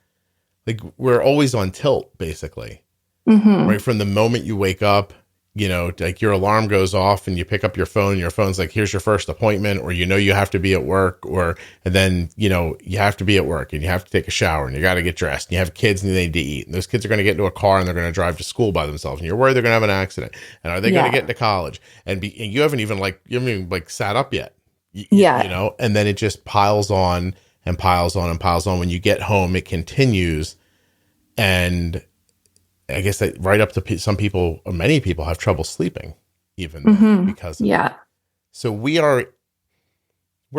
like we're always on tilt basically. Mm-hmm. Right from the moment you wake up, you know, like your alarm goes off and you pick up your phone and your phone's like, here's your first appointment, or, you know, you have to be at work, and then, you know, you have to be at work and you have to take a shower and you got to get dressed and you have kids and they need to eat. And those kids are going to get into a car and they're going to drive to school by themselves. And you're worried they're going to have an accident. And are they going to get into college? And you haven't even sat up yet. You know, and then it just piles on and piles on and piles on. When you get home, it continues. And I guess that right up to some people, or many people, have trouble sleeping even because of it. So we're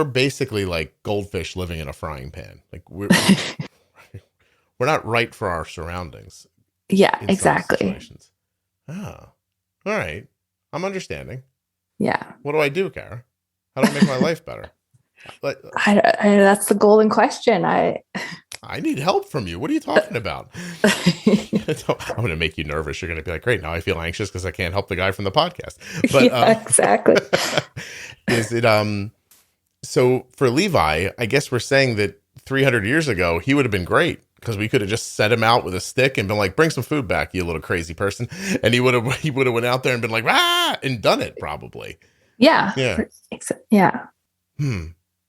basically like goldfish living in a frying pan. Like we're not right for our surroundings. Yeah, exactly. Oh, all right. I'm understanding. Yeah. What do I do, Kara? How do I make my life better? I that's the golden question. I need help from you. What are you talking about? I'm going to make you nervous. You're going to be like, great, now I feel anxious because I can't help the guy from the podcast. But yeah, exactly. Is it so for Levi, I guess we're saying that 300 years ago, he would have been great because we could have just set him out with a stick and been like, bring some food back, you little crazy person. And he would have went out there and been like, and done it probably. Yeah. Yeah. Yeah.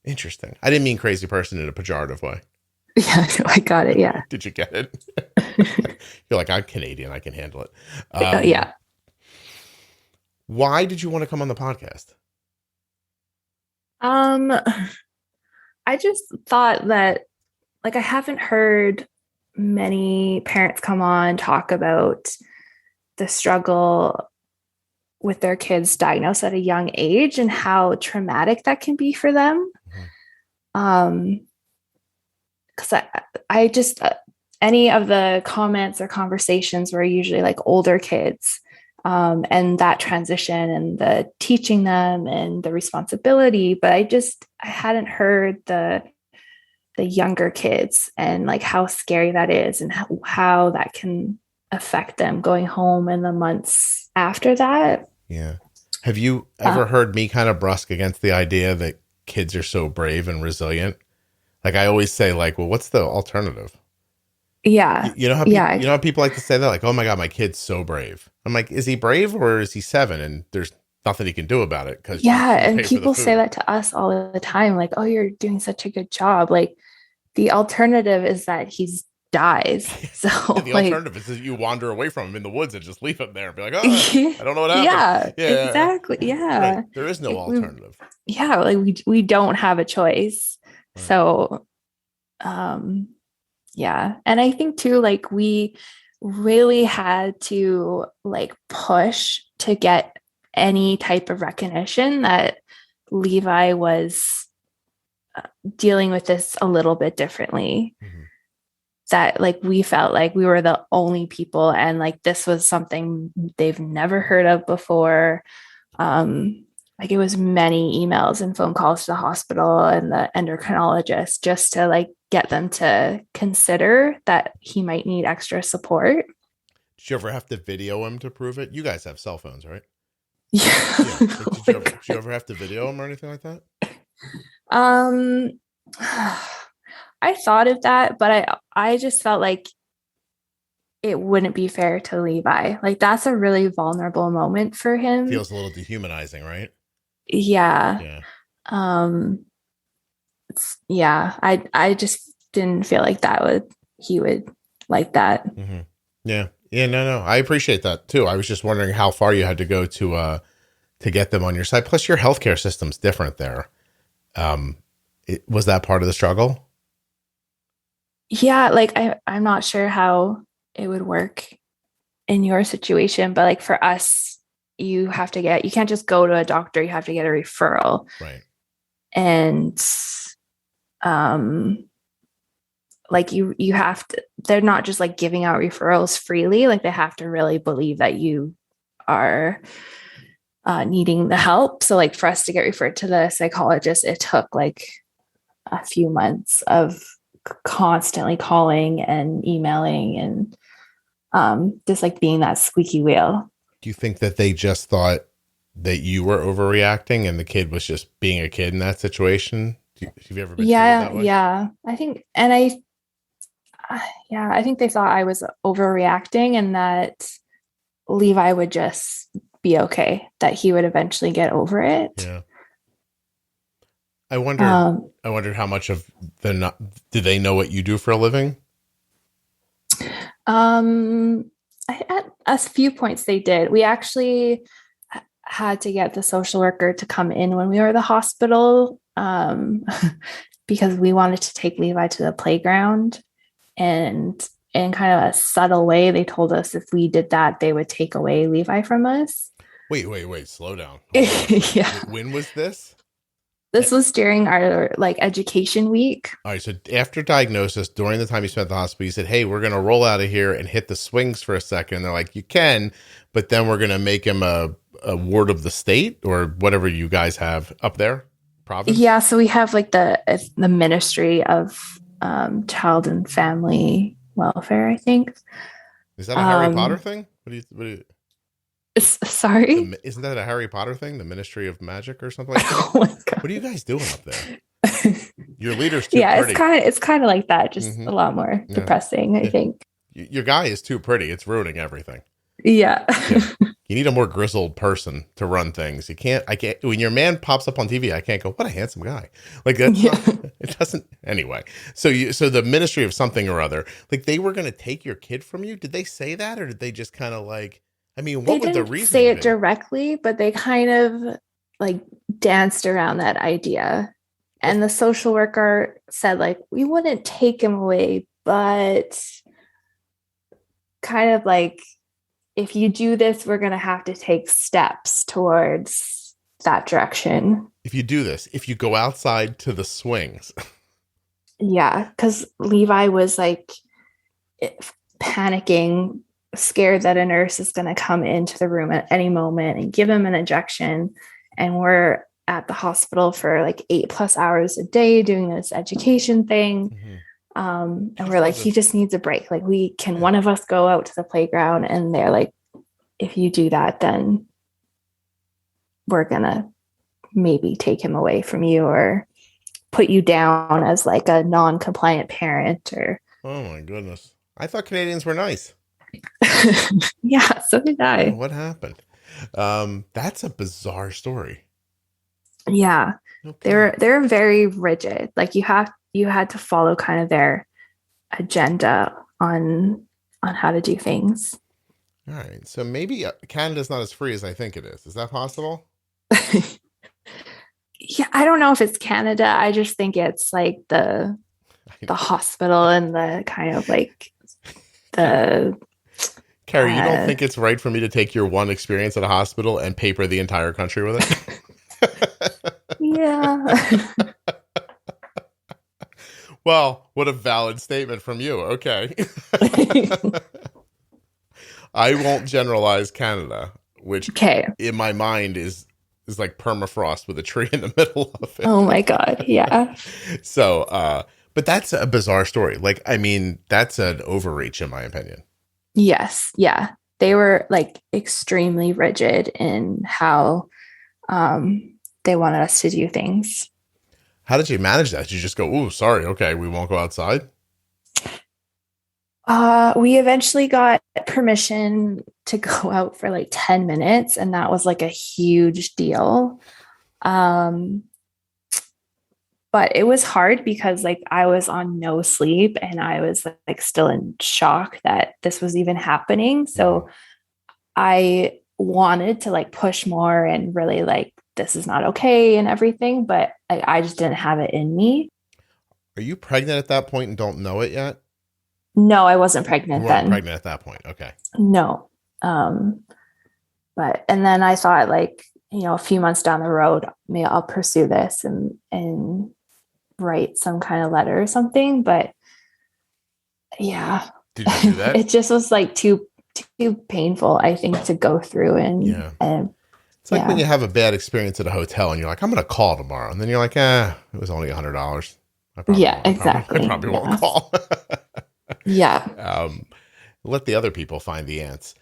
Interesting. I didn't mean crazy person in a pejorative way. Yeah, I got it. Yeah. Did you get it? You're like, I'm Canadian. I can handle it. Yeah. Why did you want to come on the podcast? I just thought that, like, I haven't heard many parents come on talk about the struggle with their kids diagnosed at a young age and how traumatic that can be for them. Because I just any of the comments or conversations were usually like older kids, and that transition and the teaching them and the responsibility. But I hadn't heard the younger kids and like how scary that is and how that can affect them going home in the months after that. Yeah. Have you ever heard me kind of brusque against the idea that kids are so brave and resilient? Like I always say, like, well, what's the alternative? Yeah. You know how people like to say that, like, oh my God, my kid's so brave. I'm like, is he brave or is he 7 and there's nothing he can do about it? Because and people say that to us all the time, like, oh, you're doing such a good job. Like the alternative is that he dies. So the alternative is that you wander away from him in the woods and just leave him there and be like, oh, I don't know what happened. Yeah, exactly. Yeah. Right. There is no alternative. Like we don't have a choice. Right. So, yeah. And I think too, like we really had to like push to get any type of recognition that Levi was dealing with this a little bit differently. That like we felt like we were the only people and like this was something they've never heard of before. Like it was many emails and phone calls to the hospital and the endocrinologist just to like get them to consider that he might need extra support. Did you ever have to video him to prove it? You guys have cell phones, right? Yeah. Did you ever have to video him or anything like that? I thought of that, but I just felt like it wouldn't be fair to Levi. Like that's a really vulnerable moment for him. Feels a little dehumanizing, right? Yeah. I just didn't feel like he would like that. Mm-hmm. Yeah. No. I appreciate that too. I was just wondering how far you had to go to get them on your side. Plus your healthcare system's different there. Was that part of the struggle? Yeah. Like I'm not sure how it would work in your situation, but like for us, you can't just go to a doctor. You have to get a referral. Right. And, like you have to, they're not just like giving out referrals freely. Like they have to really believe that you are needing the help. So like for us to get referred to the psychologist, it took like a few months of constantly calling and emailing and just like being that squeaky wheel. Do you think that they just thought that you were overreacting and the kid was just being a kid in that situation? Have you ever been treated that way? Yeah. I think, and I think they thought I was overreacting and that Levi would just be okay, that he would eventually get over it. Yeah. I wondered how much of do they know what you do for a living? At a few points they did. We actually had to get the social worker to come in when we were at the hospital because we wanted to take Levi to the playground, and in kind of a subtle way, they told us if we did that, they would take away Levi from us. Wait, slow down. Yeah. When was this? This was during our like education week. All right. So after diagnosis, during the time you spent at the hospital, you said, hey, we're going to roll out of here and hit the swings for a second. They're like, you can, but then we're going to make him a ward of the state or whatever you guys have up there. Province? Yeah. So we have like the Ministry of Child and Family Welfare, I think. Is that a Harry Potter thing? What do you Sorry? Isn't that a Harry Potter thing? The Ministry of Magic or something like that? Oh my God. What are you guys doing up there? Your leader's too pretty. It's kind of like that, just a lot more depressing, I think. Your guy is too pretty. It's ruining everything. Yeah. You need a more grizzled person to run things. I can't, when your man pops up on TV, I can't go, what a handsome guy. Like that's it doesn't, anyway. So the Ministry of something or other, like they were going to take your kid from you. Did they say that? Or did they just kind of like, I mean, what would the reason say it be? directly, but they kind of like danced around that idea. And the social worker said like, we wouldn't take him away, but kind of like, if you do this, we're going to have to take steps towards that direction. If you do this, if you go outside to the swings. Yeah, because Levi was like panicking, scared that a nurse is going to come into the room at any moment and give him an injection. And we're at the hospital for like 8+ hours a day doing this education thing. And we're like, he just needs a break. Like one of us go out to the playground? And they're like, if you do that, then we're going to maybe take him away from you or put you down as like a non-compliant parent or. Oh my goodness. I thought Canadians were nice. Yeah, so did I. Oh, what happened? That's a bizarre story. Yeah. Okay. They're very rigid. Like you had to follow kind of their agenda on how to do things. All right. So maybe Canada's not as free as I think it is. Is that possible? Yeah, I don't know if it's Canada. I just think it's like the hospital and the kind of like the Carrie, you don't think it's right for me to take your one experience at a hospital and paper the entire country with it? Yeah. Well, what a valid statement from you. Okay. I won't generalize Canada, which in my mind is like permafrost with a tree in the middle of it. Oh my God. Yeah. So, but that's a bizarre story. Like, I mean, that's an overreach in my opinion. Yes. Yeah. They were like extremely rigid in how they wanted us to do things. How did you manage that? Did you just go, "Ooh, sorry. Okay. We won't go outside." We eventually got permission to go out for like 10 minutes. And that was like a huge deal. But it was hard because like I was on no sleep and I was like still in shock that this was even happening. So I wanted to like push more and really like, this is not okay and everything, but I just didn't have it in me. Are you pregnant at that point and don't know it yet? No, I wasn't pregnant then. Pregnant at that point. Okay. No. But, and then I thought like, a few months down the road, maybe I'll pursue this and write some kind of letter or something. But Yeah. Did you do that? It just was like too painful, I think, to go through. And it's like when you have a bad experience at a hotel and you're like, I'm going to call tomorrow. And then you're like, it was only $100. Exactly. I probably won't call. Yeah. Let the other people find the ants.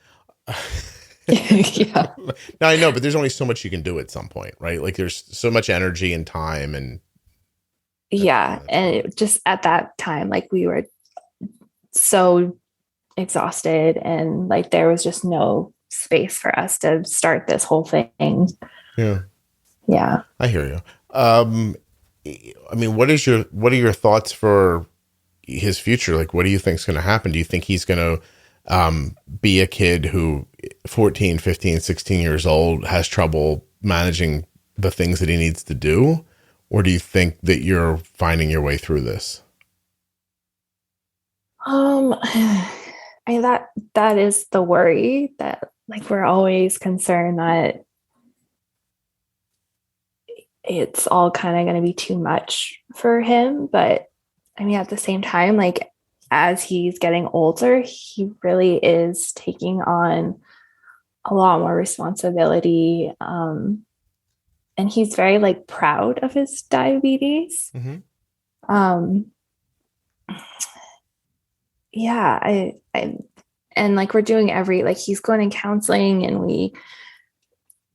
Yeah. Now I know, but there's only so much you can do at some point, right? Like there's so much energy and time and. And it just at that time, like we were so exhausted and like there was just no space for us to start this whole thing. Yeah. I hear you. I mean, what are your thoughts for his future? Like, what do you think is going to happen? Do you think he's going to be a kid who 14, 15, 16 years old has trouble managing the things that he needs to do? Or do you think that you're finding your way through this? That is the worry, that like we're always concerned that it's all kind of going to be too much for him. But I mean, at the same time, like as he's getting older, he really is taking on a lot more responsibility. And he's very like proud of his diabetes. Mm-hmm. I and like we're doing he's going in counseling and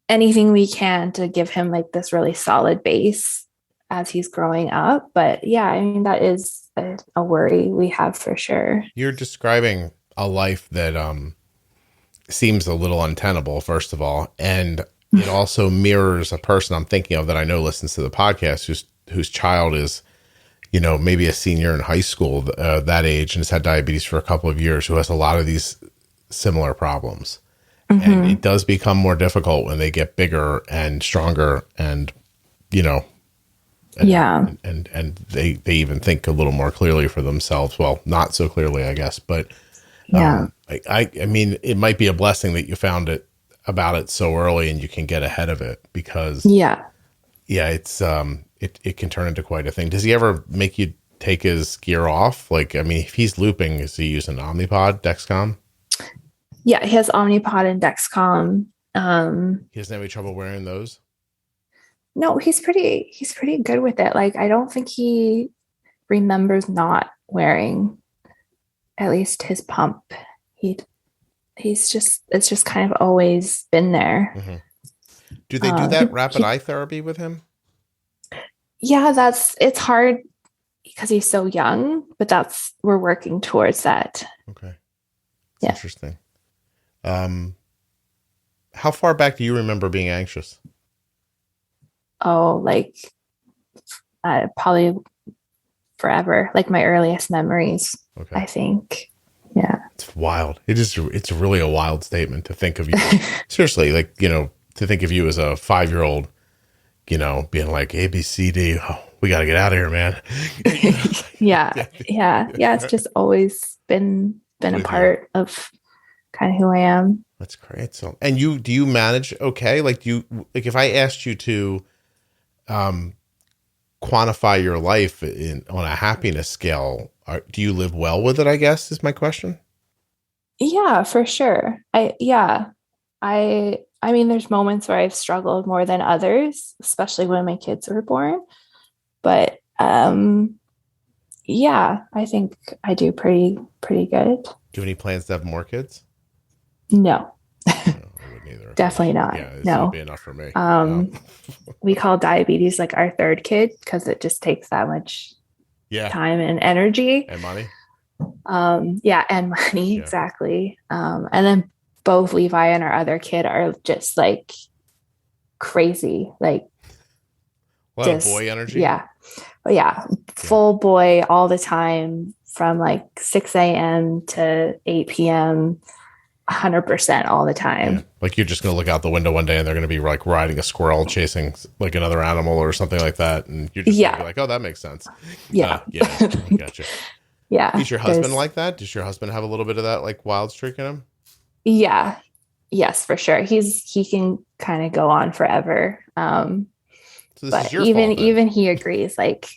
anything we can to give him like this really solid base as he's growing up. But yeah, I mean, that is a worry we have for sure. You're describing a life that seems a little untenable, first of all, and it also mirrors a person I'm thinking of that I know listens to the podcast whose child is, maybe a senior in high school, that age, and has had diabetes for a couple of years, who has a lot of these similar problems. Mm-hmm. And it does become more difficult when they get bigger and stronger and, and they even think a little more clearly for themselves. Well, not so clearly, I guess, but I mean, it might be a blessing that you found about it so early and you can get ahead of it, because it's it can turn into quite a thing. Does he ever make you take his gear off? Like, I mean, if he's looping, is he using Omnipod, Dexcom? Yeah, he has Omnipod and Dexcom. He doesn't have any trouble wearing those? No, he's pretty good with it. Like, I don't think he remembers not wearing at least his pump. It's just kind of always been there. Mm-hmm. Do they do that rapid eye therapy with him? Yeah, it's hard because he's so young, but we're working towards that. Okay. That's interesting. How far back do you remember being anxious? Oh, like probably forever, like my earliest memories, okay. I think. Yeah. It's wild. It's really a wild statement to think of you. Seriously, like, to think of you as a 5-year-old, being like A, B, C, D. Oh, we got to get out of here, man. Yeah. It's just always been a part of kind of who I am. That's great. So, and do you manage okay? Like, if I asked you to, quantify your life on a happiness scale, do you live well with it, I guess, is my question? Yeah, for sure. I mean, there's moments where I've struggled more than others, especially when my kids were born. But I think I do pretty good. Do you have any plans to have more kids? No. I wouldn't either. Definitely not. Yeah, this no. would be enough for me. We call diabetes like our third kid because it just takes that much time and energy. And money. And money, exactly. And then both Levi and our other kid are just like crazy, like a lot of boy energy. Full boy all the time from like 6 a.m. to 8 p.m. 100% all the time. Yeah. Like you're just going to look out the window one day and they're going to be like riding a squirrel chasing like another animal or something like that, and you're just gonna be like, oh, that makes sense. Gotcha. Yeah. Is your husband like that? Does your husband have a little bit of that like wild streak in him? Yeah. Yes, for sure. He can kind of go on forever. So this but is your even fault, even he agrees. Like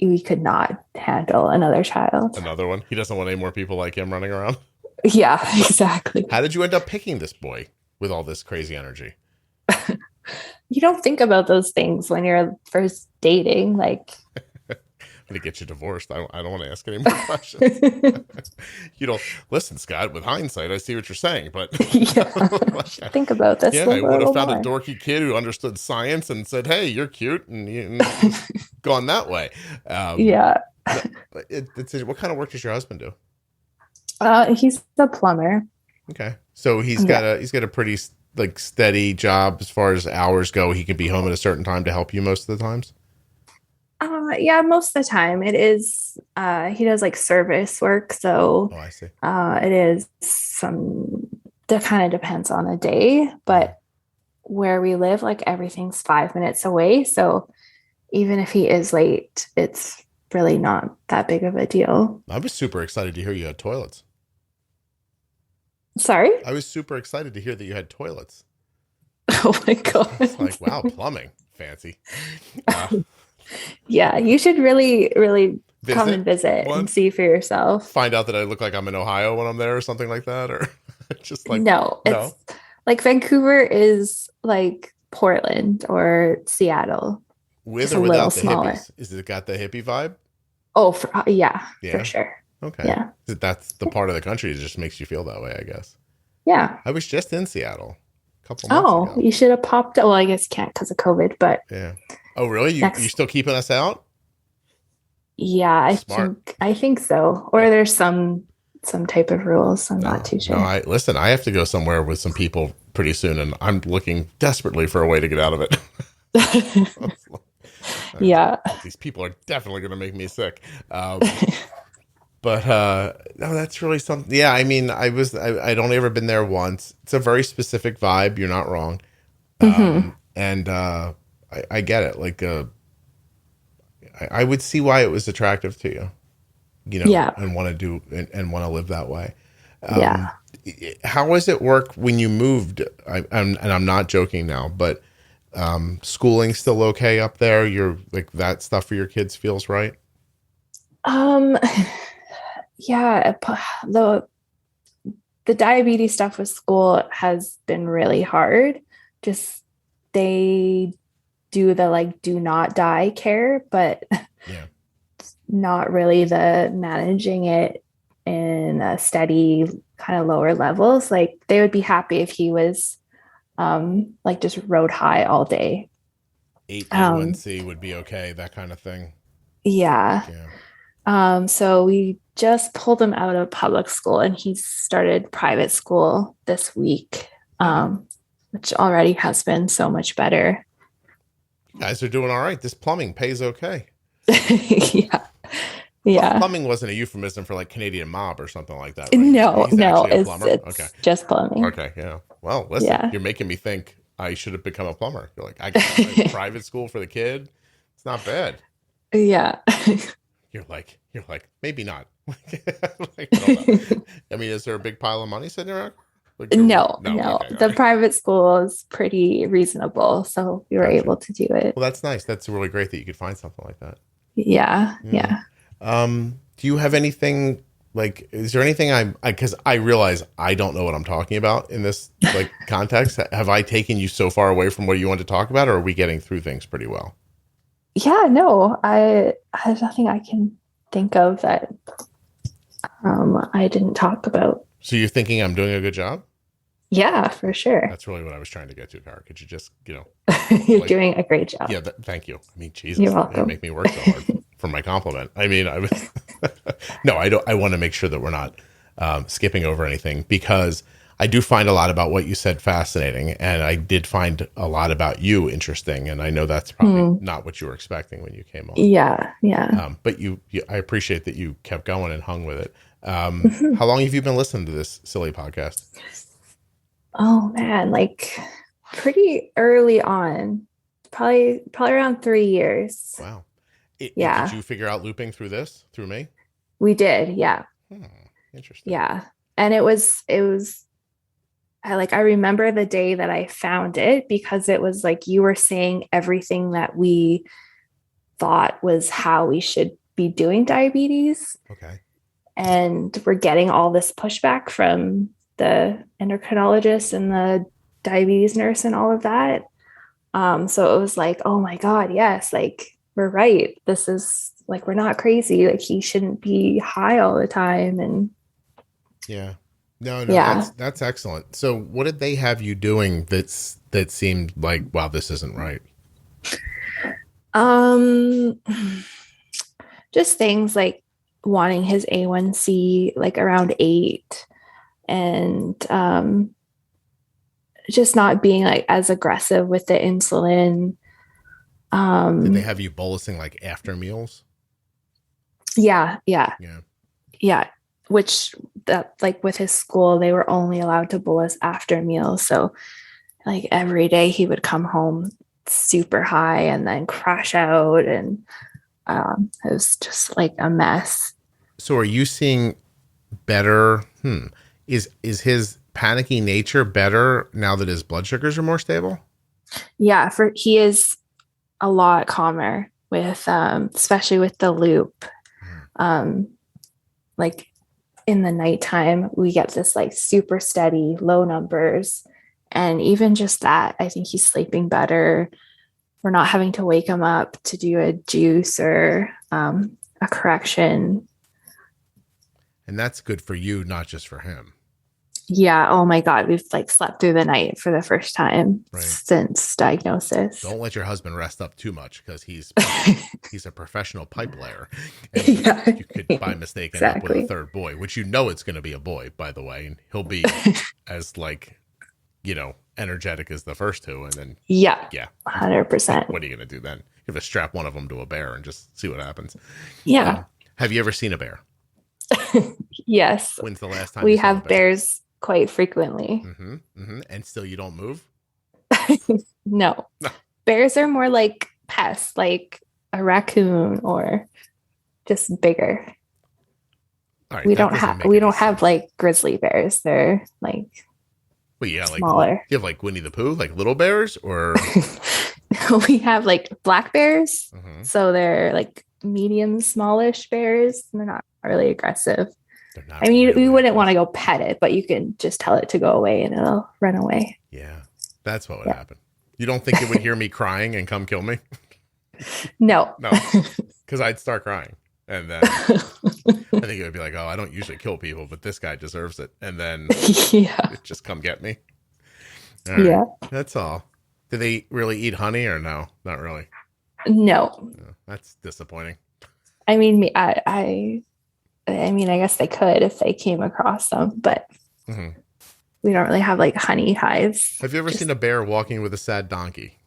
we could not handle another child. Another one. He doesn't want any more people like him running around. Yeah, exactly. How did you end up picking this boy with all this crazy energy? You don't think about those things when you're first dating. Like, I'm going to get you divorced. I don't want to ask any more questions. You don't listen, Scott. With hindsight, I see what you're saying, but think about this. Yeah, I would have found a dorky kid who understood science and said, "Hey, you're cute," and gone that way. Yeah. What kind of work does your husband do? He's a plumber. Okay, so he's got a pretty like steady job as far as hours go. He can be home at a certain time to help you most of the times. Yeah, most of the time it is. He does like service work, so I see. It is that kind of depends on the day, but where we live, like everything's 5 minutes away, so even if he is late, it's really not that big of a deal. I was super excited to hear you had toilets. Sorry? I was super excited to hear that you had toilets. Oh my God. It's like, wow, plumbing. Fancy. Yeah, you should really, really come and visit and see for yourself. Find out that I look like I'm in Ohio when I'm there or something like that, or just like no. It's like Vancouver is like Portland or Seattle. With or without the hippies? Is it got the hippie vibe? Oh, for sure. Okay. Yeah. That's the part of the country that just makes you feel that way, I guess. Yeah. I was just in Seattle a couple months ago. You should have popped. Well, I guess you can't because of COVID, but yeah. Oh, really? You still keeping us out? Yeah, I think so. Or there's some type of rules. I'm not too sure. No, listen, I have to go somewhere with some people pretty soon, and I'm looking desperately for a way to get out of it. Yeah. These people are definitely going to make me sick. But no, that's really something. Yeah, I mean, I'd only ever been there once. It's a very specific vibe. You're not wrong. And I get it. Like, I would see why it was attractive to you, and want to do and want to live that way. How does it work when you moved? I'm not joking now, but schooling still okay up there? You're like that stuff for your kids feels right? Yeah, the diabetes stuff with school has been really hard. Just they do the like do not die care, but not really the managing it in a steady kind of lower levels. Like they would be happy if he was like just rode high all day. 8A1C would be okay, that kind of thing. Yeah. So we just pulled him out of public school and he started private school this week, which already has been so much better. You guys are doing all right. This plumbing pays okay. Yeah. Well, plumbing wasn't a euphemism for like Canadian mob or something like that. Right? No, it's just plumbing. Okay, yeah. Well, listen, you're making me think I should have become a plumber. You're like, I got a private school for the kid. It's not bad. Yeah. You're like, maybe not. Like, I mean, is there a big pile of money sitting around? Like, no. Okay, the private school is pretty reasonable, so we were able to do it. Well, that's nice. That's really great that you could find something like that. Yeah. Do you have anything like? Is there anything because I realize I don't know what I'm talking about in this like context. Have I taken you so far away from what you want to talk about, or are we getting through things pretty well? Yeah, no, there's nothing I can think of that I didn't talk about. So you're thinking I'm doing a good job? Yeah, for sure. That's really what I was trying to get to, Cara. Could you just, You're doing a great job. Yeah, thank you. I mean, Jesus, you're welcome. You make me work so hard for my compliment. I mean, I was no, I don't. I want to make sure that we're not skipping over anything because I do find a lot about what you said fascinating, and I did find a lot about you interesting, and I know that's probably not what you were expecting when you came on. Yeah. But I appreciate that you kept going and hung with it. How long have you been listening to this silly podcast? Oh man, like pretty early on, probably around 3 years. Wow. Did you figure out looping through me? We did. Yeah. Interesting. Yeah. And it was I remember the day that I found it because it was like you were saying everything that we thought was how we should be doing diabetes. Okay. And we're getting all this pushback from the endocrinologist and the diabetes nurse and all of that. So it was like, oh my God, yes, like we're right. This is like, we're not crazy. Like he shouldn't be high all the time. And yeah, no, Yeah. that's excellent. So what did they have you doing that seemed like, wow, this isn't right? Just things like wanting his A1C like around 8 and just not being like as aggressive with the insulin. Did they have you bolusing like after meals? Yeah. Yeah. Which that like with his school, they were only allowed to bolus after meals. So like every day he would come home super high and then crash out, and it was just like a mess. So are you seeing better? Is his panicky nature better now that his blood sugars are more stable? Yeah, he is a lot calmer with especially with the loop. Like in the nighttime, we get this like super steady low numbers. And even just that, I think he's sleeping better. We're not having to wake him up to do a juice or a correction. And that's good for you, not just for him. Yeah. Oh my God. We've like slept through the night for the first time Right. since diagnosis. Don't let your husband rest up too much because he's a professional pipe layer. Yeah, you could by mistake end up with a third boy, which you know it's going to be a boy, by the way. And he'll be as like, energetic as the first two. And then, yeah, yeah, 100%. What are you going to do then? You have to strap one of them to a bear and just see what happens. Yeah. Have you ever seen a bear? Yes. When's the last time we you saw have a bear? bears quite frequently? And still you don't move? No. Bears are more like pests, like a raccoon or just bigger. All right, we don't have like grizzly bears. They're like smaller. You have like Winnie the Pooh, like little bears, or we have like black bears. So they're like medium, smallish bears. They're not really aggressive. I mean, we wouldn't want to go pet it, but you can just tell it to go away and it'll run away. Yeah, that's what would happen. You don't think it would hear me crying and come kill me? No, because I'd start crying. And then I think it would be like, oh, I don't usually kill people, but this guy deserves it. And then just come get me. All right. Yeah. That's all. Do they really eat honey or no? Not really. No. That's disappointing. I mean, I guess they could if they came across them, but we don't really have like honey hives. Have you ever seen a bear walking with a sad donkey?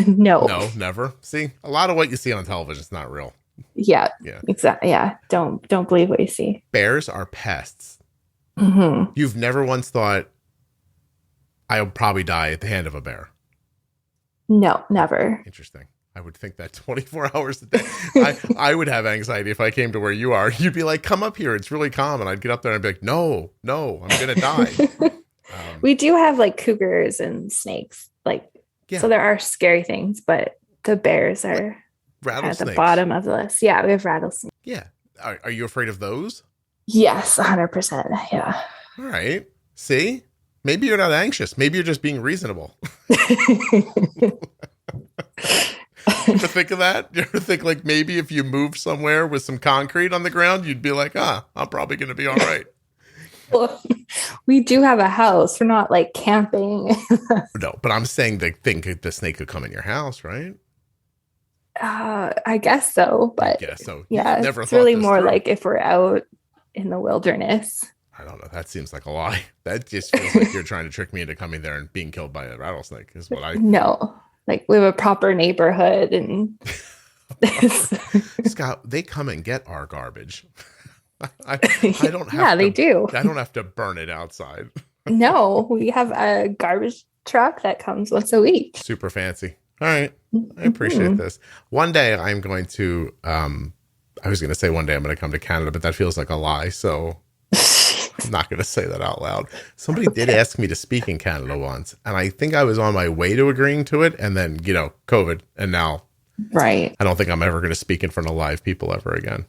No. No, never. See, a lot of what you see on television is not real. Yeah. Exactly. Yeah. Don't believe what you see. Bears are pests. You've never once thought, I'll probably die at the hand of a bear? No, never. Interesting. I would think that 24 hours a day. I would have anxiety if I came to where you are. You'd be like, come up here. It's really calm. And I'd get up there and I'd be like, no, I'm going to die. We do have like cougars and snakes. So there are scary things, but the bears are at the bottom of the list. Yeah, we have rattlesnakes. Yeah. Are you afraid of those? Yes, 100%. Yeah. All right. See? Maybe you're not anxious. Maybe you're just being reasonable. You ever think of that? You ever think like maybe if you moved somewhere with some concrete on the ground, you'd be like, I'm probably going to be all right. Well, we do have a house. We're not like camping. No, but I'm saying the snake could come in your house, right? I guess so, but yeah, it's really more like if we're out in the wilderness. I don't know. That seems like a lie. That just feels like you're trying to trick me into coming there and being killed by a rattlesnake is what I... No, like we have a proper neighborhood and... Scott, they come and get our garbage. I don't have they do. I don't have to burn it outside. No, we have a garbage truck that comes once a week. Super fancy. All right. I appreciate this. One day I'm going to, I was going to say one day I'm going to come to Canada, but that feels like a lie. So I'm not going to say that out loud. Somebody did ask me to speak in Canada once, and I think I was on my way to agreeing to it. And then, COVID, and now Right. I don't think I'm ever going to speak in front of live people ever again.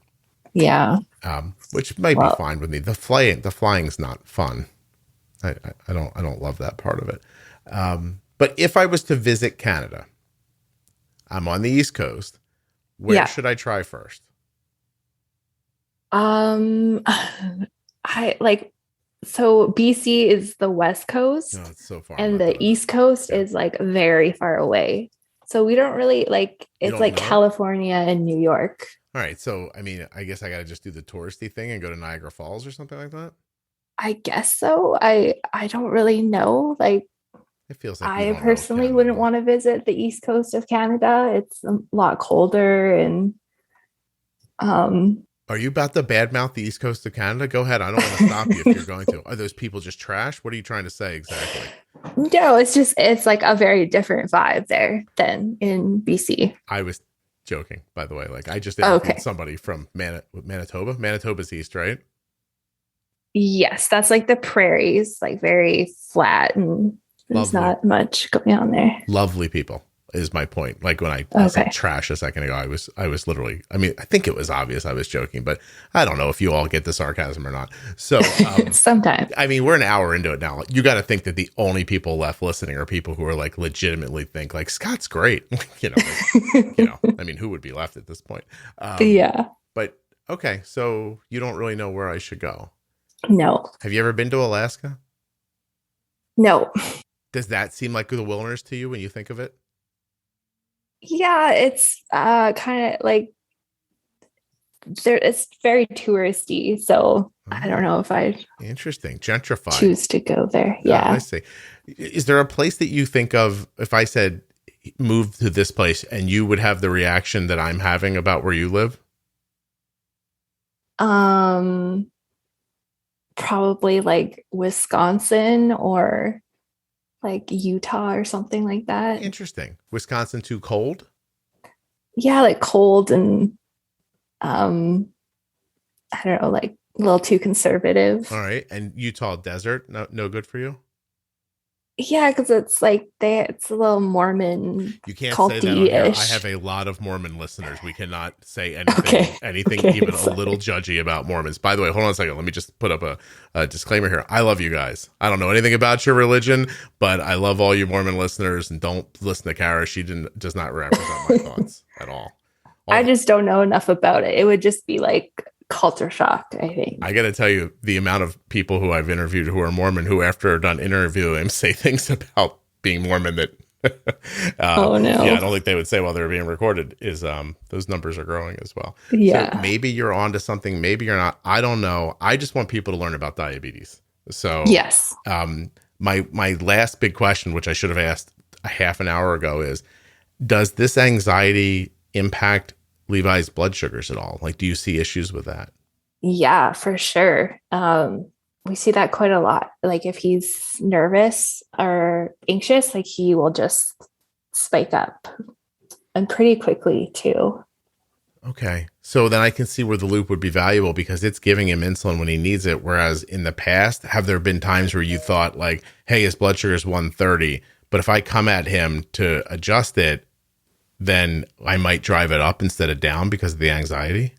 Yeah. Which might be fine with me. The flying's not fun. I don't love that part of it. But if I was to visit Canada, I'm on the East Coast. Where should I try first? So BC is the West Coast. No, it's so far. And the East Coast is like very far away. So we don't really it's like California and New York. All right. So, I mean, I guess I got to just do the touristy thing and go to Niagara Falls or something like that. I guess so. I don't really know. Like, it feels like I personally wouldn't want to visit the East Coast of Canada. It's a lot colder and Are you about to badmouth the East Coast of Canada? Go ahead. I don't want to stop you if you're going to. Are those people just trash? What are you trying to say exactly? No, it's like a very different vibe there than in BC. I was joking, by the way. Like, I just interviewed somebody from Manitoba. Manitoba's east, right? Yes, that's like the prairies, like very flat, and there's not much going on there. Lovely people is my point. Like when I said trash a second ago, I was literally, I mean, I think it was obvious I was joking, but I don't know if you all get the sarcasm or not. So sometimes, I mean, we're an hour into it now. You got to think that the only people left listening are people who are like legitimately think like Scott's great. I mean, who would be left at this point? Yeah. But okay. So you don't really know where I should go. No. Have you ever been to Alaska? No. Does that seem like the wilderness to you when you think of it? Yeah, it's kind of like it's very touristy, so I don't know if I interesting gentrified choose to go there. Yeah, I see. Is there a place that you think of if I said move to this place and you would have the reaction that I'm having about where you live? Probably like Wisconsin or like Utah or something like that. Interesting. Wisconsin too cold? Yeah, like cold and I don't know, like a little too conservative. All right. And Utah desert, no good for you? Yeah, because it's like it's a little Mormon. You can't say that on here. I have a lot of Mormon listeners. We cannot say anything even a little judgy about Mormons. By the way, hold on a second. Let me just put up a disclaimer here. I love you guys. I don't know anything about your religion, but I love all you Mormon listeners. And don't listen to Kara. She does not represent my thoughts at all. I just don't know enough about it. It would just be like culture shock, I think. I got to tell you, the amount of people who I've interviewed who are Mormon who, after they're done interviewing, say things about being Mormon that oh no, yeah, I don't think they would say while they're being recorded. Is those numbers are growing as well. Yeah, so maybe you're onto something, maybe you're not. I don't know. I just want people to learn about diabetes. So yes, my last big question, which I should have asked a half an hour ago, is: does this anxiety impact Levi's blood sugars at all? Like, do you see issues with that? Yeah, for sure. We see that quite a lot. Like if he's nervous or anxious, like he will just spike up and pretty quickly too. Okay. So then I can see where the loop would be valuable because it's giving him insulin when he needs it. Whereas in the past, have there been times where you thought like, hey, his blood sugar is 130, but if I come at him to adjust it, then I might drive it up instead of down because of the anxiety?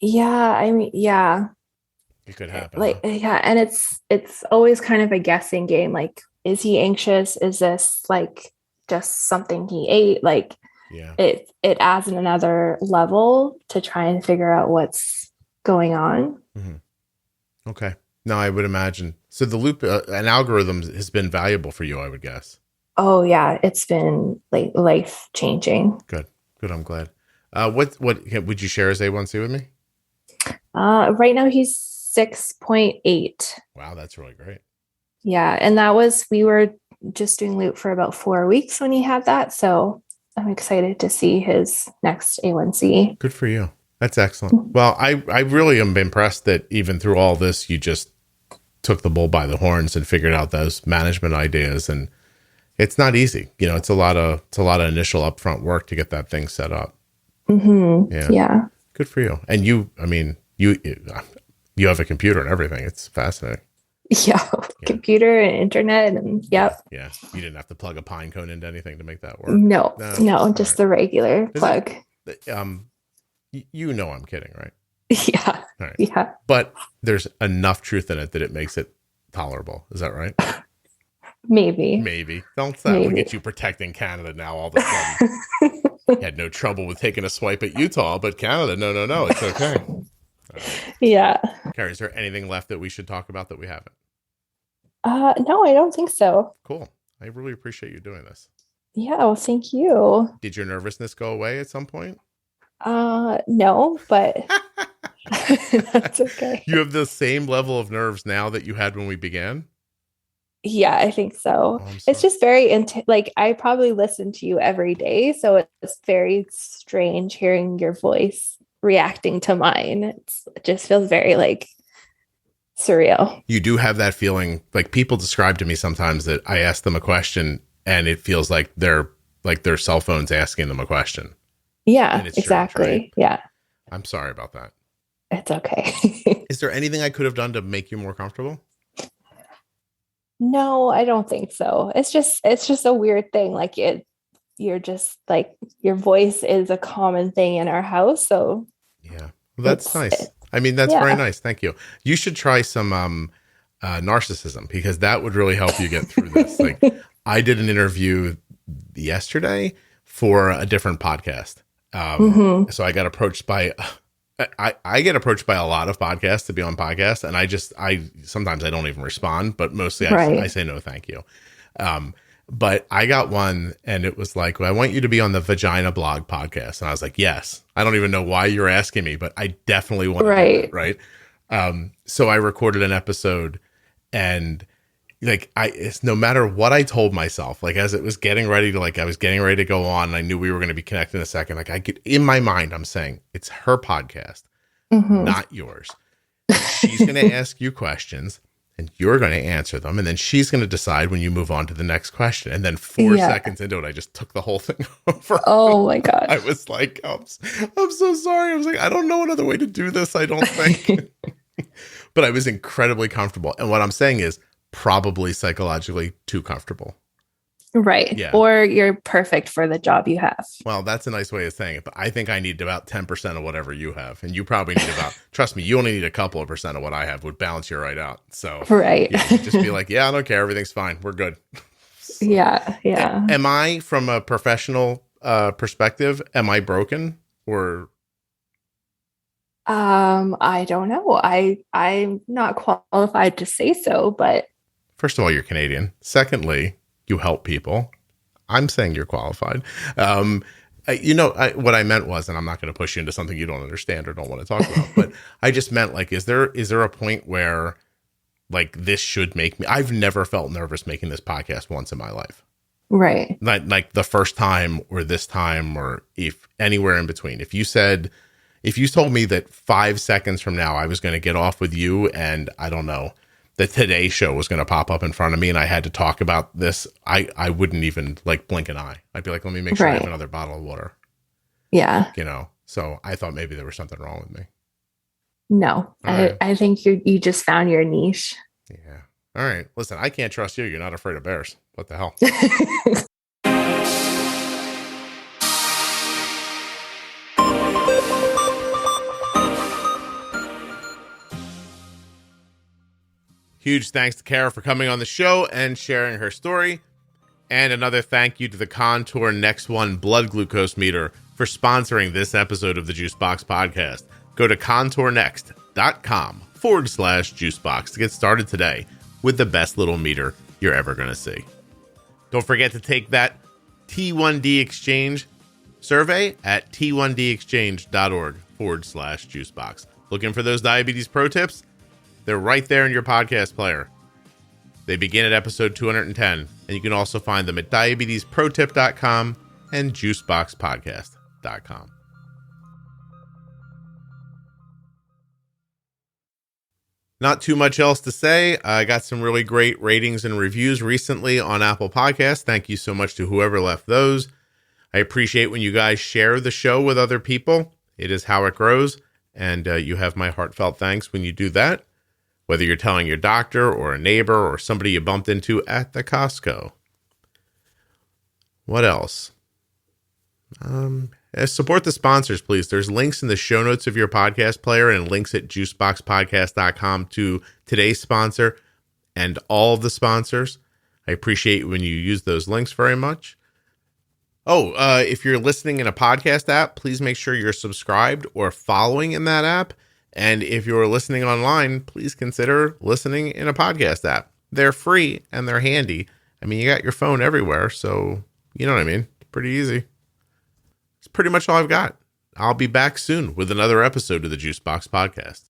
Yeah, I mean, yeah. It could happen. Like, yeah, and it's always kind of a guessing game. Like, is he anxious? Is this like just something he ate? Like, yeah, it adds another level to try and figure out what's going on. Mm-hmm. Okay. No, I would imagine. So the loop, an algorithm has been valuable for you, I would guess. Oh yeah, it's been like life changing. Good. I'm glad. What would you share his A1C with me? Right now he's 6.8. Wow, that's really great. Yeah, and we were just doing loop for about 4 weeks when he had that, so I'm excited to see his next A1C. Good for you. That's excellent. Well, I really am impressed that even through all this, you just took the bull by the horns and figured out those management ideas. And it's not easy. You know, it's a lot of initial upfront work to get that thing set up. Mm-hmm. Yeah. Good for you. And you have a computer and everything. It's fascinating. Yeah. Computer and internet and yep. Yeah. You didn't have to plug a pine cone into anything to make that work. No, just right. the regular plug. You know I'm kidding, right? Yeah. All right. Yeah. But there's enough truth in it that it makes it tolerable. Is that right? Maybe. Don't look at you protecting Canada now all of a sudden. You had no trouble with taking a swipe at Utah, but Canada, no, it's okay. Yeah. Carrie, is there anything left that we should talk about that we haven't? No, I don't think so. Cool. I really appreciate you doing this. Yeah, well, thank you. Did your nervousness go away at some point? No, but that's okay. You have the same level of nerves now that you had when we began? Yeah, I think so. It's just very like I probably listen to you every day, so it's very strange hearing your voice reacting to mine. It just feels very like surreal. You do have that feeling, like people describe to me sometimes that I ask them a question and it feels like they're like their cell phone's asking them a question. Yeah, exactly. Strange, right? Yeah. I'm sorry about that. It's okay. Is there anything I could have done to make you more comfortable? No, I don't think so. It's just a weird thing. Like you're just like your voice is a common thing in our house. So yeah, well, that's nice. I mean, that's very nice. Thank you. You should try some narcissism because that would really help you get through this. Like I did an interview yesterday for a different podcast. So I got approached by I get approached by a lot of podcasts to be on podcasts, and I sometimes I don't even respond, but mostly I say no, thank you. But I got one, and it was like, well, I want you to be on the Vagina Blog podcast, and I was like, yes. I don't even know why you're asking me, but I definitely want to do that, right? So I recorded an episode, and like it's no matter what I told myself, like as it was getting ready to I was getting ready to go on, and I knew we were going to be connected in a second. Like I could, in my mind, I'm saying it's her podcast, not yours. She's going to ask you questions and you're going to answer them. And then she's going to decide when you move on to the next question. And then 4 seconds into it, I just took the whole thing over. Oh my God. I was like, I'm so sorry. I was like, I don't know another way to do this. I don't think, but I was incredibly comfortable. And what I'm saying is, probably psychologically too comfortable. Right. Yeah. Or you're perfect for the job you have. Well, that's a nice way of saying it, but I think I need about 10% of whatever you have. And you probably need about, trust me, you only need a couple of percent of what I have would balance you right out. So just be like, yeah, I don't care. Everything's fine. We're good. So, yeah. Am I, from a professional perspective, am I broken or? I don't know. I'm not qualified to say so, but. First of all, you're Canadian. Secondly, you help people. I'm saying you're qualified. What I meant was, and I'm not going to push you into something you don't understand or don't want to talk about, but I just meant like, is there a point where like this should make me, I've never felt nervous making this podcast once in my life. Right. Like the first time or this time or if anywhere in between. If you told me that 5 seconds from now I was going to get off with you and I don't know, the Today Show was going to pop up in front of me and I had to talk about this, I wouldn't even like blink an eye. I'd be like, let me make sure I have another bottle of water. Yeah. So I thought maybe there was something wrong with me. No, I think you just found your niche. Yeah. All right. Listen, I can't trust you. You're not afraid of bears. What the hell? Huge thanks to Kara for coming on the show and sharing her story. And another thank you to the Contour Next One blood glucose meter for sponsoring this episode of the Juicebox Podcast. Go to contournext.com/juicebox to get started today with the best little meter you're ever going to see. Don't forget to take that T1D Exchange survey at t1dexchange.org/juicebox. Looking for those diabetes pro tips? They're right there in your podcast player. They begin at episode 210, and you can also find them at diabetesprotip.com and juiceboxpodcast.com. Not too much else to say. I got some really great ratings and reviews recently on Apple Podcasts. Thank you so much to whoever left those. I appreciate when you guys share the show with other people. It is how it grows, and you have my heartfelt thanks when you do that. whether you're telling your doctor or a neighbor or somebody you bumped into at the Costco. What else? Support the sponsors, please. There's links in the show notes of your podcast player and links at juiceboxpodcast.com to today's sponsor and all of the sponsors. I appreciate when you use those links very much. If you're listening in a podcast app, please make sure you're subscribed or following in that app. And if you're listening online, please consider listening in a podcast app. They're free and they're handy. I mean, you got your phone everywhere, so you know what I mean. Pretty easy. It's pretty much all I've got. I'll be back soon with another episode of the Juicebox Podcast.